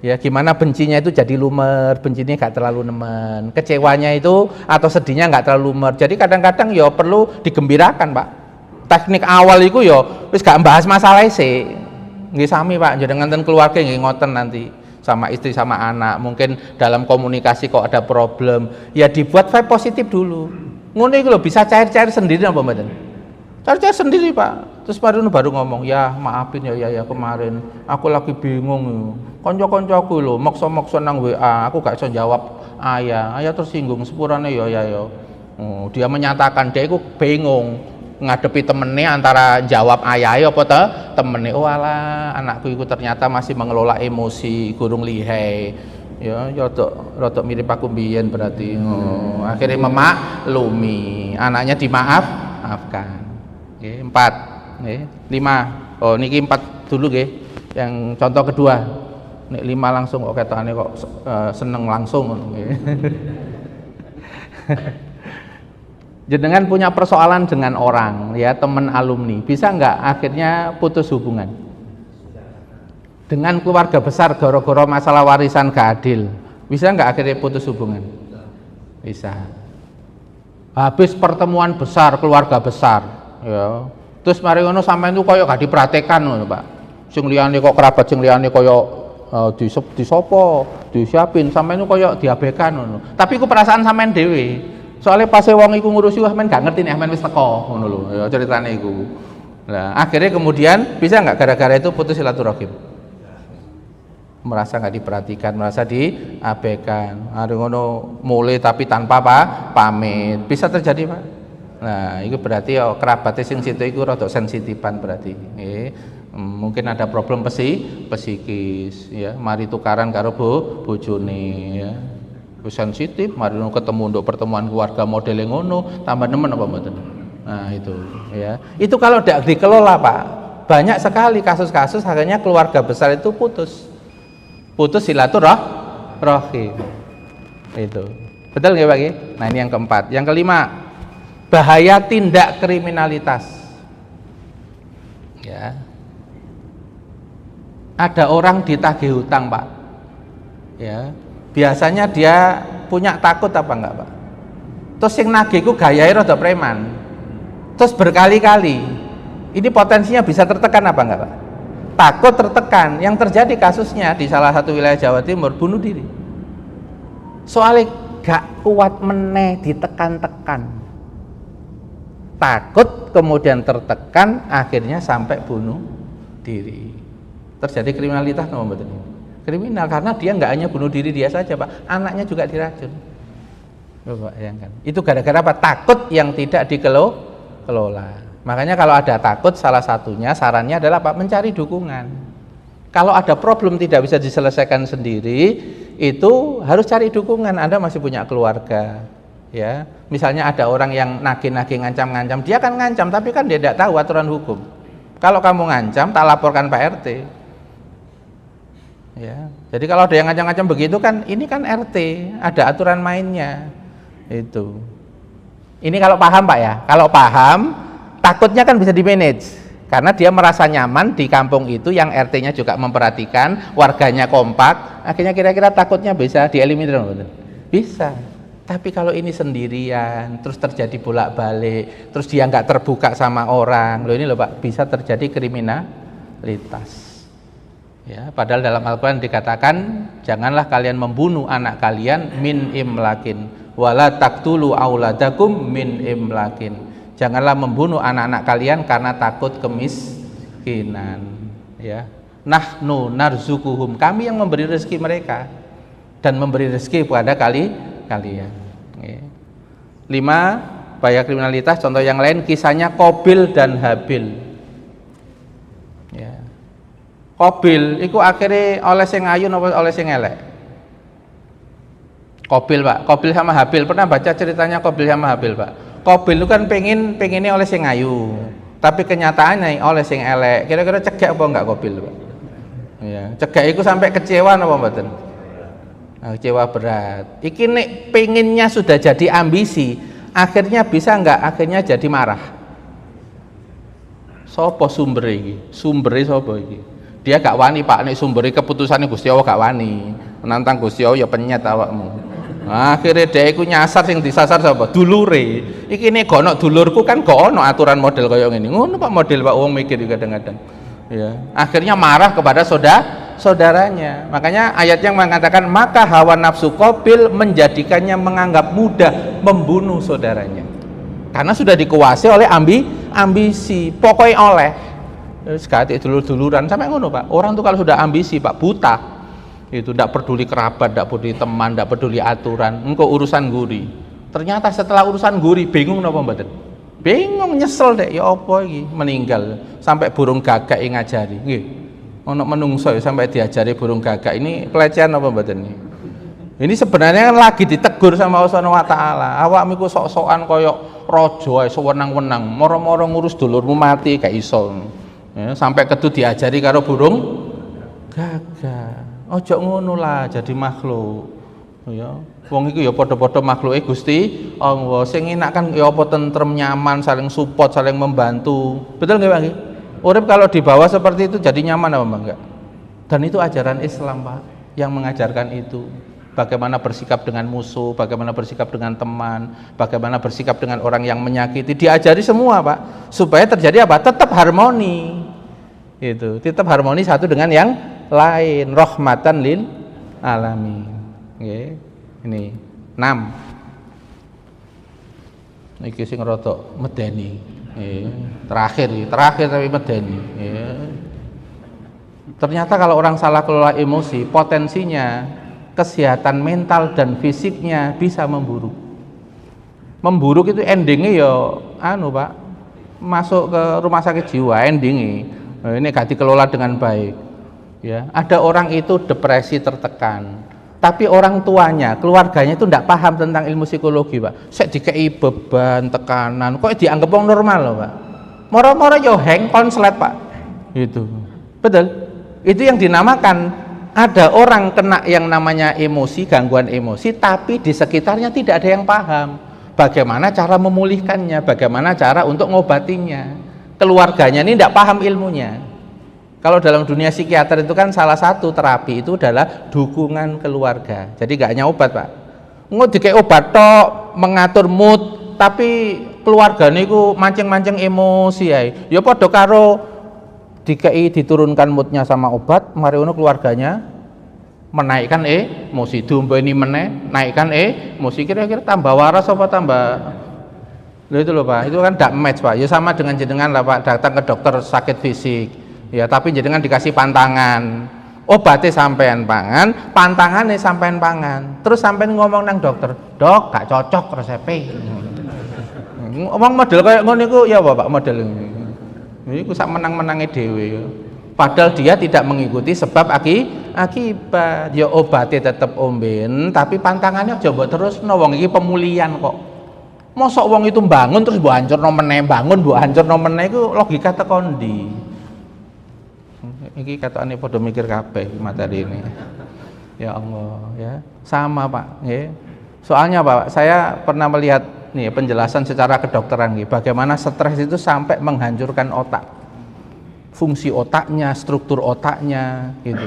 A: Ya gimana bencinya itu jadi lumer, bencinya nggak terlalu nemen, kecewanya itu atau sedihnya nggak terlalu lumer. Jadi kadang-kadang ya perlu digembirakan Pak. Teknik awal itu ya wis gak membahas masalah sih. Nggih sami Pak, jenengan ten keluarga nggih ngoten nanti sama istri sama anak, mungkin dalam komunikasi kok ada problem, ya dibuat vibe positif dulu. Ngono iku lho bisa cair-cair sendiri apa mboten? Cair-cair sendiri Pak. Terus baru ngomong, ya maafin ya kemarin aku lagi bingung, konco-koncoku lho maksa-maksa nang WA, aku gak iso jawab ayah tersinggung sepurane ya. Dia menyatakan dia itu bingung ngadepi temennya antara jawab ayah apa temennya. Oh alah, anakku itu ternyata masih mengelola emosi, gurung lihai. Ya rodok mirip aku mbiyen berarti. Akhirnya memaklumi, anaknya dimaafkan. Oke, 4. 5. Oh niki 4 dulu nggih. Yang contoh kedua. Nek 5 langsung kok ketokane kok seneng langsung nggih. Jenengan punya persoalan dengan orang ya, teman alumni, bisa nggak akhirnya putus hubungan? Dengan keluarga besar gara-gara masalah warisan gak adil, bisa nggak akhirnya putus hubungan? Bisa. Habis pertemuan besar, keluarga besar ya. Terus mari ngono sampean itu koyo gak diperhatikan ngono, Pak. Sing liyane kok kerabat sing liyane koyo disopo, disiapin, sampean itu koyo diabaikan ngono. Tapi ku perasaan sampean dhewe. Soalnya pas wong iku ngurusi sampean gak ngerti nek sampean wis teko ngono lho ya ceritane iku. Nah, akhirnya kemudian bisa nggak gara-gara itu putus silaturahim? Merasa nggak diperhatikan, merasa diabaikan. Hari ngono mulai tapi tanpa pamit. Bisa terjadi, Pak. Nah, itu berarti ya kerabat sing situ iku rada sensitifan berarti. Mungkin ada problem psikis ya, mari tukaran karo bojone ya. Sensitif, mari ketemu untuk pertemuan keluarga model yang ngono, tambah nemen apa mboten? Nah itu ya, itu kalau tidak dikelola Pak, banyak sekali kasus-kasus akhirnya keluarga besar itu putus silaturahim. Itu betul nggak Pak? Nah ini yang keempat. Yang kelima, bahaya tindak kriminalitas. Ya, ada orang ditagih hutang Pak. Ya. Biasanya dia punya takut apa enggak Pak? Terus yang nagih ku gayahe rada preman. Terus berkali-kali. Ini potensinya bisa tertekan apa enggak Pak? Takut tertekan. Yang terjadi kasusnya di salah satu wilayah Jawa Timur, bunuh diri. Soalnya gak kuat meneh ditekan-tekan. Takut kemudian tertekan akhirnya sampai bunuh diri. Terjadi kriminalitas nomor betul. Kriminal karena dia nggak hanya bunuh diri dia saja Pak, anaknya juga diracun. Bapak bayangkan. Itu gara-gara apa? Takut yang tidak dikelola. Makanya kalau ada takut, salah satunya sarannya adalah Pak, mencari dukungan. Kalau ada problem tidak bisa diselesaikan sendiri, itu harus cari dukungan. Anda masih punya keluarga, ya. Misalnya ada orang yang nagih-nagih, ngancam-ngancam, dia kan ngancam, tapi kan dia tidak tahu aturan hukum. Kalau kamu ngancam, tak laporkan Pak RT. Ya, jadi kalau ada yang ngacam-ngacam begitu kan, ini kan RT, ada aturan mainnya.
B: Ini kalau paham Pak ya, kalau paham takutnya kan bisa di-manage karena dia merasa nyaman di kampung itu yang RT-nya juga memperhatikan, warganya kompak, akhirnya kira-kira takutnya bisa dieliminir. Bisa. Tapi kalau ini sendirian, terus terjadi bolak-balik, terus dia nggak terbuka sama orang, loh ini loh Pak, bisa terjadi kriminalitas. Ya, padahal dalam Al-Quran dikatakan, janganlah kalian membunuh anak kalian min imlakin, wala taqtulu auladakum min imlakin. Janganlah membunuh anak-anak kalian karena takut kemiskinan. Ya, nahnu narzukuhum, kami yang memberi rezeki mereka dan memberi rezeki kepada kalian. 5. Bahaya kriminalitas, contoh yang lain kisahnya Qabil dan Habil. Ya. Qabil itu akhirnya oleh sing ayu napa oleh sing elek? Qabil Pak, Qabil sama Habil, pernah baca ceritanya Qabil sama Habil Pak? Qabil itu kan pengennya oleh sing ayu, tapi kenyataannya oleh sing elek. Kira-kira cegak apa enggak Qabil Pak? Ya, cegak itu sampai kecewa napa mboten? Kecewa berat. Iki nek pengennya sudah jadi ambisi, akhirnya bisa enggak? Akhirnya jadi marah. Sopo sumber iki? Sumbere sapa iki? Dia gak wani Pak, nek sumbere keputusane Gusti Allah gak wani. Menantang Gusti Allah ya penyet awakmu. Akhirnya dia iku nyasar, sing disasar sapa? Dulure. Iki nek gak ono dulurku kan gak ono aturan model kaya ngene. Ngono Pak model Pak wong mikir kadang-kadang. Ya, akhirnya marah kepada saudaranya. Makanya ayat yang mengatakan maka hawa nafsu Qabil menjadikannya menganggap mudah membunuh saudaranya. Karena sudah dikuasai oleh ambisi. Pokoknya oleh sekali dulur-duluran sampai ngono Pak. Orang tuh kalau sudah ambisi Pak buta. Itu tidak peduli kerabat, tidak peduli teman, tidak peduli aturan. Engkau urusan guri. Ternyata setelah urusan guri bingung napa mboten? Bingung, nyesel deh, ya apa iki meninggal sampai burung gagak yang ngajari nggih. Ono menungso ya sampai diajari burung gagak, ini pelecehan apa mboten ini? Ini sebenarnya kan lagi ditegur sama Allah Subhanahu wa taala. Awakmu iku sok-sokan koyo raja ae sewenang-wenang, moro-moro ngurus dulurmu mati gak iso. Ya, sampai kedu diajari karo burung gagak. Ojo ngono lah jadi makhluk. Ya, wong iku ya padha-padha makhluke Gusti Allah. Sing enak kan ya apa tentrem, nyaman, saling support, saling membantu. Betul nggih Pak nggih? Urip kalau di bawah seperti itu jadi nyaman apa enggak? Dan itu ajaran Islam Pak yang mengajarkan itu. Bagaimana bersikap dengan musuh, bagaimana bersikap dengan teman, bagaimana bersikap dengan orang yang menyakiti, diajari semua Pak. Supaya terjadi apa? Tetap harmoni. Itu, tetap harmoni satu dengan yang lain. Rahmatan lil alamin. Nggih. Ini 6. Iki sing rada medeni. Terakhir tapi medeni. Ternyata kalau orang salah kelola emosi, potensinya kesehatan mental dan fisiknya bisa memburuk. Memburuk itu endingnya ya Pak, masuk ke rumah sakit jiwa endingnya. Ini gak dikelola dengan baik. Ya, ada orang itu depresi tertekan. Tapi orang tuanya, keluarganya itu tidak paham tentang ilmu psikologi Pak. Saya dikei beban, tekanan, kok dianggap orang normal loh Pak. Moro-moro yo hang konslet Pak. Itu betul. Itu yang dinamakan ada orang kena yang namanya emosi, gangguan emosi, tapi di sekitarnya tidak ada yang paham bagaimana cara memulihkannya, bagaimana cara untuk ngobatinya. Keluarganya ini tidak paham ilmunya. Kalau dalam dunia psikiater itu kan salah satu terapi itu adalah dukungan keluarga. Jadi gak hanya obat Pak. Nggak dikei obat tok mengatur mood, tapi keluarga niku mancing-mancing emosi ae. Ya padha karo dikei diturunkan moodnya sama obat, mari ngono keluarganya menaikkan emosi, diombeni meneh, naikkan emosi, kira-kira tambah waras apa tambah. Loh itu loh Pak, itu kan gak match Pak. Ya sama dengan jenengan lah Pak, datang ke dokter sakit fisik. Ya tapi jenengan dikasih pantangan, obatnya sampean pangan, pantangannya sampean pangan, terus sampean ngomong nang dokter, dok gak cocok resepnya. Ngomong model kayak ngono iku ya Pak model ini. Iku sak menang-menange dhewe. Padahal dia tidak mengikuti sebab akibat. Ya obatnya tetap omben, tapi pantangannya aja mbok terusno, wong iki pemulihan kok. Mosok wong itu bangun terus mbok hancurno meneh, bangun mbok hancurno meneh, iku logika teko ndi? Iki katane padha mikir kabeh materi ini. Ya Allah, ya. Sama Pak, nggih. Soalnya Pak, saya pernah melihat nih penjelasan secara kedokteran nih, bagaimana stres itu sampai menghancurkan otak, fungsi otaknya, struktur otaknya gitu.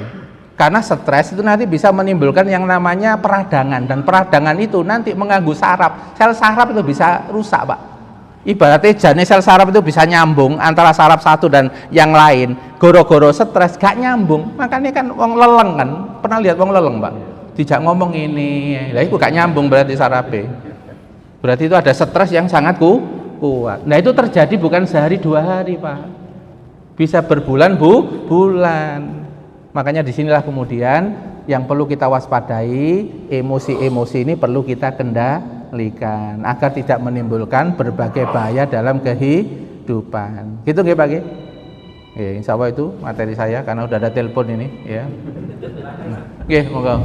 B: Karena stres itu nanti bisa menimbulkan yang namanya peradangan, dan peradangan itu nanti mengganggu saraf. Sel saraf itu bisa rusak, Pak. Ibaratnya jane sel saraf itu bisa nyambung antara saraf satu dan yang lain. Goro-goro stres gak nyambung. Makanya kan wong leleng kan. Pernah lihat wong leleng, Pak? Dijak ngomong ini, lah itu gak nyambung berarti sarafnya. Berarti itu ada stres yang sangat kuat. Nah itu terjadi bukan sehari dua hari, Pak. Bisa berbulan-bulan. Makanya disinilah kemudian yang perlu kita waspadai, emosi-emosi ini perlu kita kendalikan agar tidak menimbulkan berbagai bahaya dalam kehidupan. Gitu nggih Pak nggih? Ya, insya Allah itu materi saya karena udah ada telepon ini ya. Nggih, monggo.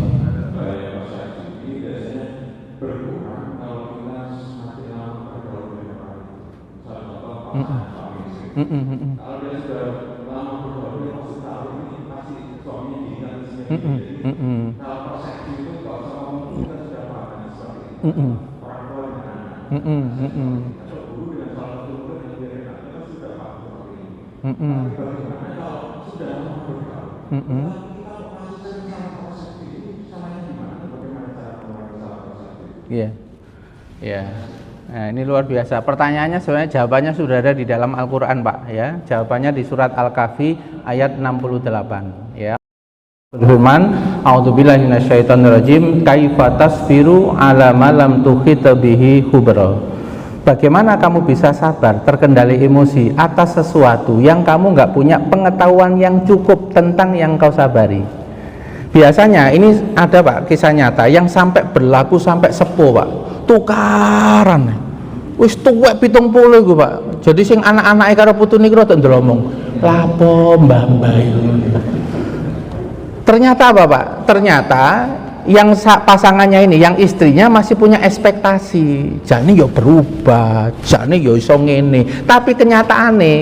B: Iya. Ya. Nah, ini luar biasa. Pertanyaannya sebenarnya jawabannya sudah ada di dalam Al-Qur'an, Pak, ya. Jawabannya di surat Al-Kahfi ayat 68, ya. Firman, a'udzubillahi minasyaitonirrajim, kaifa tasbiru ala ma lam tuhit bihi khubra. Bagaimana kamu bisa sabar terkendali emosi atas sesuatu yang kamu nggak punya pengetahuan yang cukup tentang yang kau sabari. Biasanya ini ada Pak kisah nyata yang sampai berlaku sampai sepuh Pak, tukaran wis tuwek 70 iku Pak. Jadi sing anak-anake karo putune iku rada ndelomong lapo mbah-mbah. Ternyata apa Pak? Ternyata yang pasangannya ini, yang istrinya masih punya ekspektasi, jane yo berubah, jane yo iso ngene. Tapi kenyataane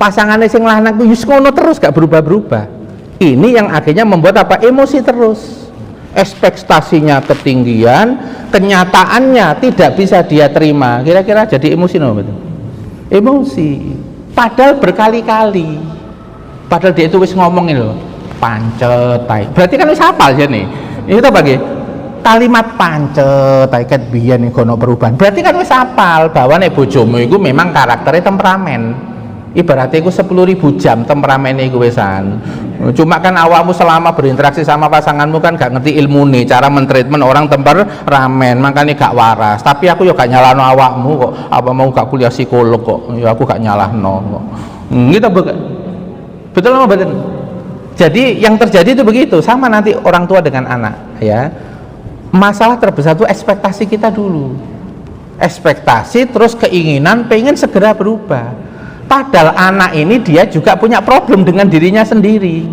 B: pasangannya sing lanang ku wis ngono terus gak berubah-berubah. Ini yang akhirnya membuat apa? Emosi terus. Ekspektasinya ketinggian, kenyataannya tidak bisa dia terima. Kira-kira jadi emosi no betul? Emosi. Padahal berkali-kali. Padahal dia itu wis ngomongin loh, pancet tai. Berarti kan wis hafal ya nih. Ini kita bagi kalimat pancet tai ket biyen gono perubahan. Berarti kan wis hafal bahwa nek bojomu iku memang karakternya temperamen. Ibaratnya itu 10.000 jam temperamen iku wisan. Cuma kan awakmu selama berinteraksi sama pasanganmu kan gak ngerti ilmu nih cara mentreatment orang temperamen, makanya gak waras. Tapi aku ya gak nyalahno awakmu kok. Apa mau gak kuliah psikolog kok? Ya aku gak nyalahno kok. Gitu betul apa betul? Jadi yang terjadi itu begitu, sama nanti orang tua dengan anak ya. Masalah terbesar itu ekspektasi kita dulu. Ekspektasi terus keinginan pengen segera berubah. Padahal anak ini dia juga punya problem dengan dirinya sendiri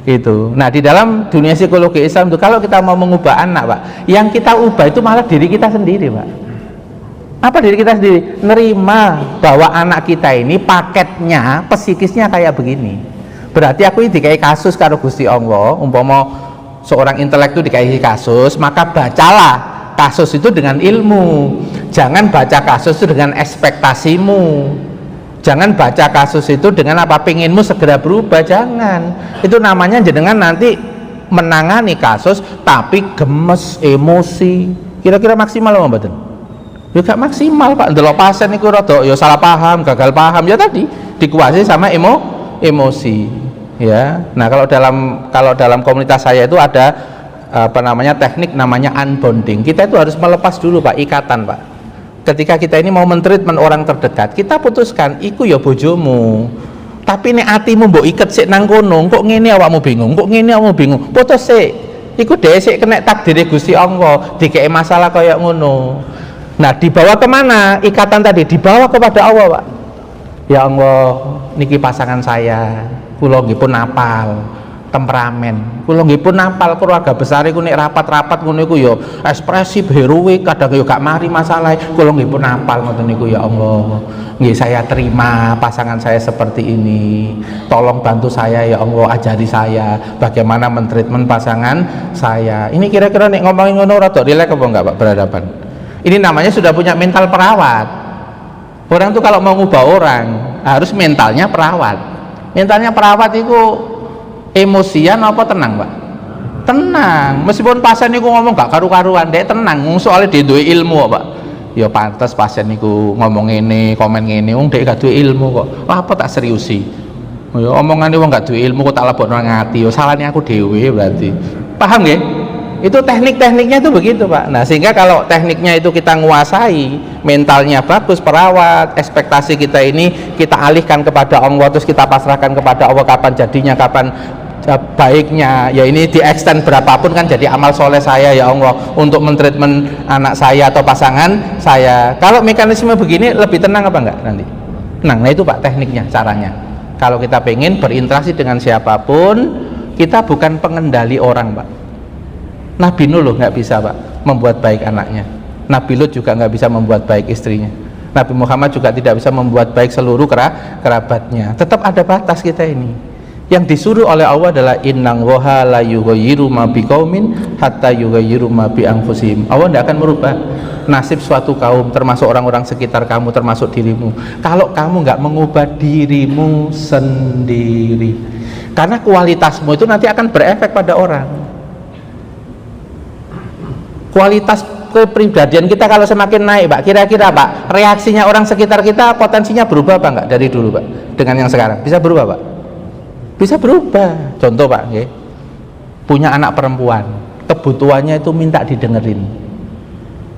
B: itu. Nah di dalam dunia psikologi Islam itu kalau kita mau mengubah anak Pak, yang kita ubah itu malah diri kita sendiri Pak. Apa diri kita sendiri? Nerima bahwa anak kita ini paketnya psikisnya kayak begini. Berarti aku ini dikai kasus karo Gusti Allah, umpama seorang intelek itu dikai kasus, maka bacalah kasus itu dengan ilmu. Jangan baca kasus itu dengan ekspektasimu. Jangan baca kasus itu dengan apa pengenmu segera berubah, jangan. Itu namanya jenengan nanti menangani kasus tapi gemes, emosi. Kira-kira maksimal apa mboten? Ya gak maksimal Pak. Ndelok pasien iku rada ya salah paham, gagal paham ya tadi dikuasai sama emosi. Ya. Nah, kalau dalam komunitas saya itu ada apa namanya teknik namanya unbonding. Kita itu harus melepas dulu Pak ikatan Pak. Ketika kita ini mau mentreatment orang terdekat, kita putuskan iku ya bojomu. Tapi nek atimu mbok iket sik nang kono, kok ngene awakmu bingung, kok ngene awakmu bingung. Putus sik. Iku dhewe sik kena takdire Gusti Allah, dikei masalah kaya ngono. Nah, dibawa kemana ikatan tadi? Dibawa kepada Allah, Pak. Ya Allah, niki pasangan saya, kula nggih pun apal temperamen, kula nggih pun apal keluarga besar iku nek rapat-rapat ngono iku ya ekspresif, heroik, kadang ya gak mari masalah, kula nggih pun apal ngoten niku ya Allah. Nggih saya terima pasangan saya seperti ini. Tolong bantu saya ya Allah, ajari saya bagaimana mentreatment pasangan saya. Ini kira-kira nek ngomongin ngono rada rileks apa enggak Pak berhadapan? Ini namanya sudah punya mental perawat. Orang tuh kalau mau ngubah orang harus mentalnya perawat. Mentalnya perawat itu emosian apa tenang, Pak? Tenang. Meskipun pasien itu ngomong gak karu-karuan, dia tenang. Soalnya dia duwe ilmu, Pak. Ya pantas pasien itu ngomong ini, komen ini, dia gak duwe ilmu kok. Apa tak seriusi? Ya omongan wong gak duwe ilmu kok tak lebokno ngati. Ya salahnya aku dhewe berarti. Paham nggih? Itu teknik-tekniknya itu begitu, Pak. Nah, sehingga kalau tekniknya itu kita nguasai, mentalnya bagus, perawat, ekspektasi kita ini kita alihkan kepada Allah, terus kita pasrahkan kepada Allah kapan jadinya, kapan baiknya, ya ini di extend berapapun kan jadi amal soleh saya ya Allah untuk mentreatment anak saya atau pasangan saya. Kalau mekanisme begini lebih tenang apa enggak nanti? Tenang. Nah itu Pak tekniknya, caranya. Kalau kita pengen berinteraksi dengan siapapun, kita bukan pengendali orang, Pak. Nabi Nuh loh nggak bisa, Pak, membuat baik anaknya. Nabi Lut juga nggak bisa membuat baik istrinya. Nabi Muhammad juga tidak bisa membuat baik seluruh kerabatnya. Tetap ada batas kita ini. Yang disuruh oleh Allah adalah innang woha la yughayyiru ma biqaumin hatta yughayyiru ma bi anfusihim. Allah tidak akan merubah nasib suatu kaum, termasuk orang-orang sekitar kamu, termasuk dirimu, kalau kamu nggak mengubah dirimu sendiri. Karena kualitasmu itu nanti akan berefek pada orang. Kualitas kepribadian kita kalau semakin naik, Pak, kira-kira Pak, reaksinya orang sekitar kita potensinya berubah apa enggak dari dulu, Pak, dengan yang sekarang? Bisa berubah, Pak? Bisa berubah. Contoh, Pak, okay? Punya anak perempuan, kebutuhannya itu minta didengerin.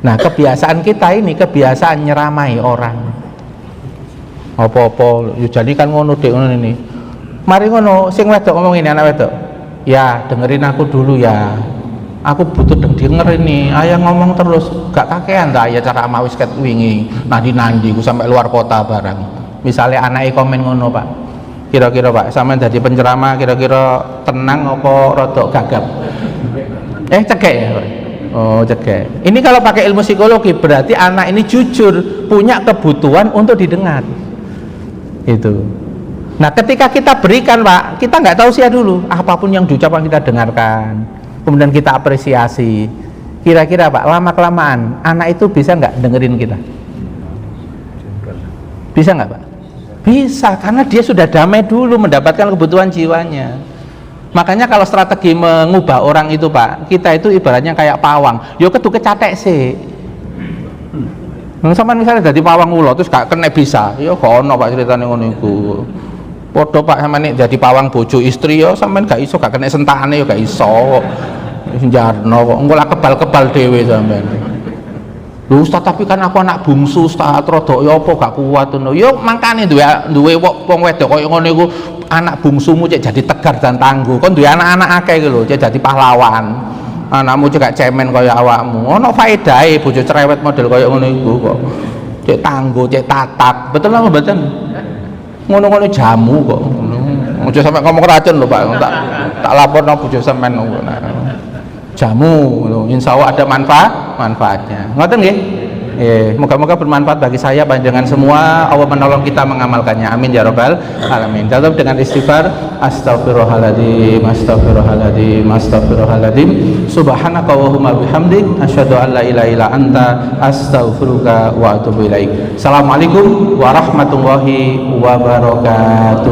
B: Nah, kebiasaan kita ini kebiasaan nyeramai orang. Apa-apa, jadi kan ngono dek ngono ini. Mari ngono, sing wedok ngomong ini, anak wedok. Ya, dengerin aku dulu ya. Aku butuh denger ini, ayah ngomong terus gak kakean dah ayah cara mawis ket wingi nandi ku sampai luar kota barang. Misalnya anaknya komen ngono, Pak, kira-kira Pak sampean dadi penceramah kira-kira tenang apa rodok gagap? Cekek ya, Pak? Oh cekek. Ini kalau pakai ilmu psikologi berarti anak ini jujur, punya kebutuhan untuk didengar itu. Nah ketika kita berikan, Pak, kita nggak tahu sih dulu apapun yang diucapkan kita dengarkan, kemudian kita apresiasi. Kira-kira Pak, lama-kelamaan anak itu bisa nggak dengerin kita? Bisa nggak, Pak? Bisa, karena dia sudah damai dulu mendapatkan kebutuhan jiwanya. Makanya kalau strategi mengubah orang itu, Pak, kita itu ibaratnya kayak pawang. Yo kedu kecatek sih. Sama misalnya jadi pawang ulo terus gak kena bisa, yo gak ono, Pak, ceritanya ngono iku. Podo, Pak, sama nih jadi pawang bojo istri yo sampean gak iso, gak kena sentakane yo gak iso. Jarno kok engko lah kebal-kebal dhewe sampean. Lho Ustaz, tapi kan aku anak bungsu Ustaz, rodok yo apa gak kuat ngono. Yo mangkane duwe wong wedok koyo ngono iku, anak bungsumu cek jadi tegar dan tangguh. Kon duwe anak-anak akeh iki lho, cek jadi pahlawan. Anakmu cek gak cemen kaya awakmu. Ono faedahe bojo cerewet model kaya ngono iku kok. Cek tangguh, cek tatak. Betul apa mboten? Ngono-ngono jamu kok. Ojo sampe ngomong racun lho, Pak. Tak laporno bojo sampean ngono. Jamu, insya Allah ada manfaatnya. Ngoten nggih? Moga-moga bermanfaat bagi saya, panjenengan semua. Allah menolong kita mengamalkannya. Amin ya robbal alamin. Tetap dengan istighfar. Astagfirullahaladzim, astagfirullahaladzim, astagfirullahaladzim. Subhanaka Allahumma bihamdik, asyhadu an la ilaha illa anta, astaghfiruka wa atubu ilaik. Assalamualaikum warahmatullahi wabarakatuh.